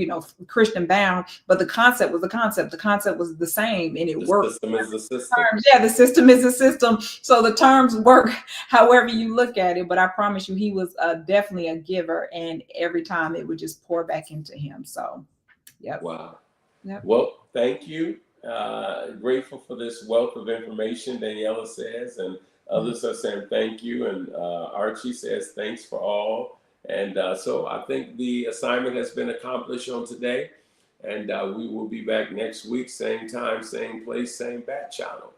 Christian bound, but the concept was the concept. The concept was the same, and it worked. The system is the system. Yeah, the system is the system. So the terms work however you look at it. But I promise you, he was definitely a giver, and every time it would just pour back into him. So, yep. Wow. Yep. Well, thank you. Grateful for this wealth of information, Daniela says, and others are saying thank you. And Archie says thanks for all. And so I think the assignment has been accomplished on today. And we will be back next week, same time, same place, same bat channel.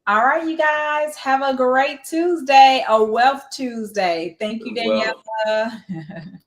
All right, you guys, have a great Tuesday, a Wealth Tuesday. Thank you, Daniela.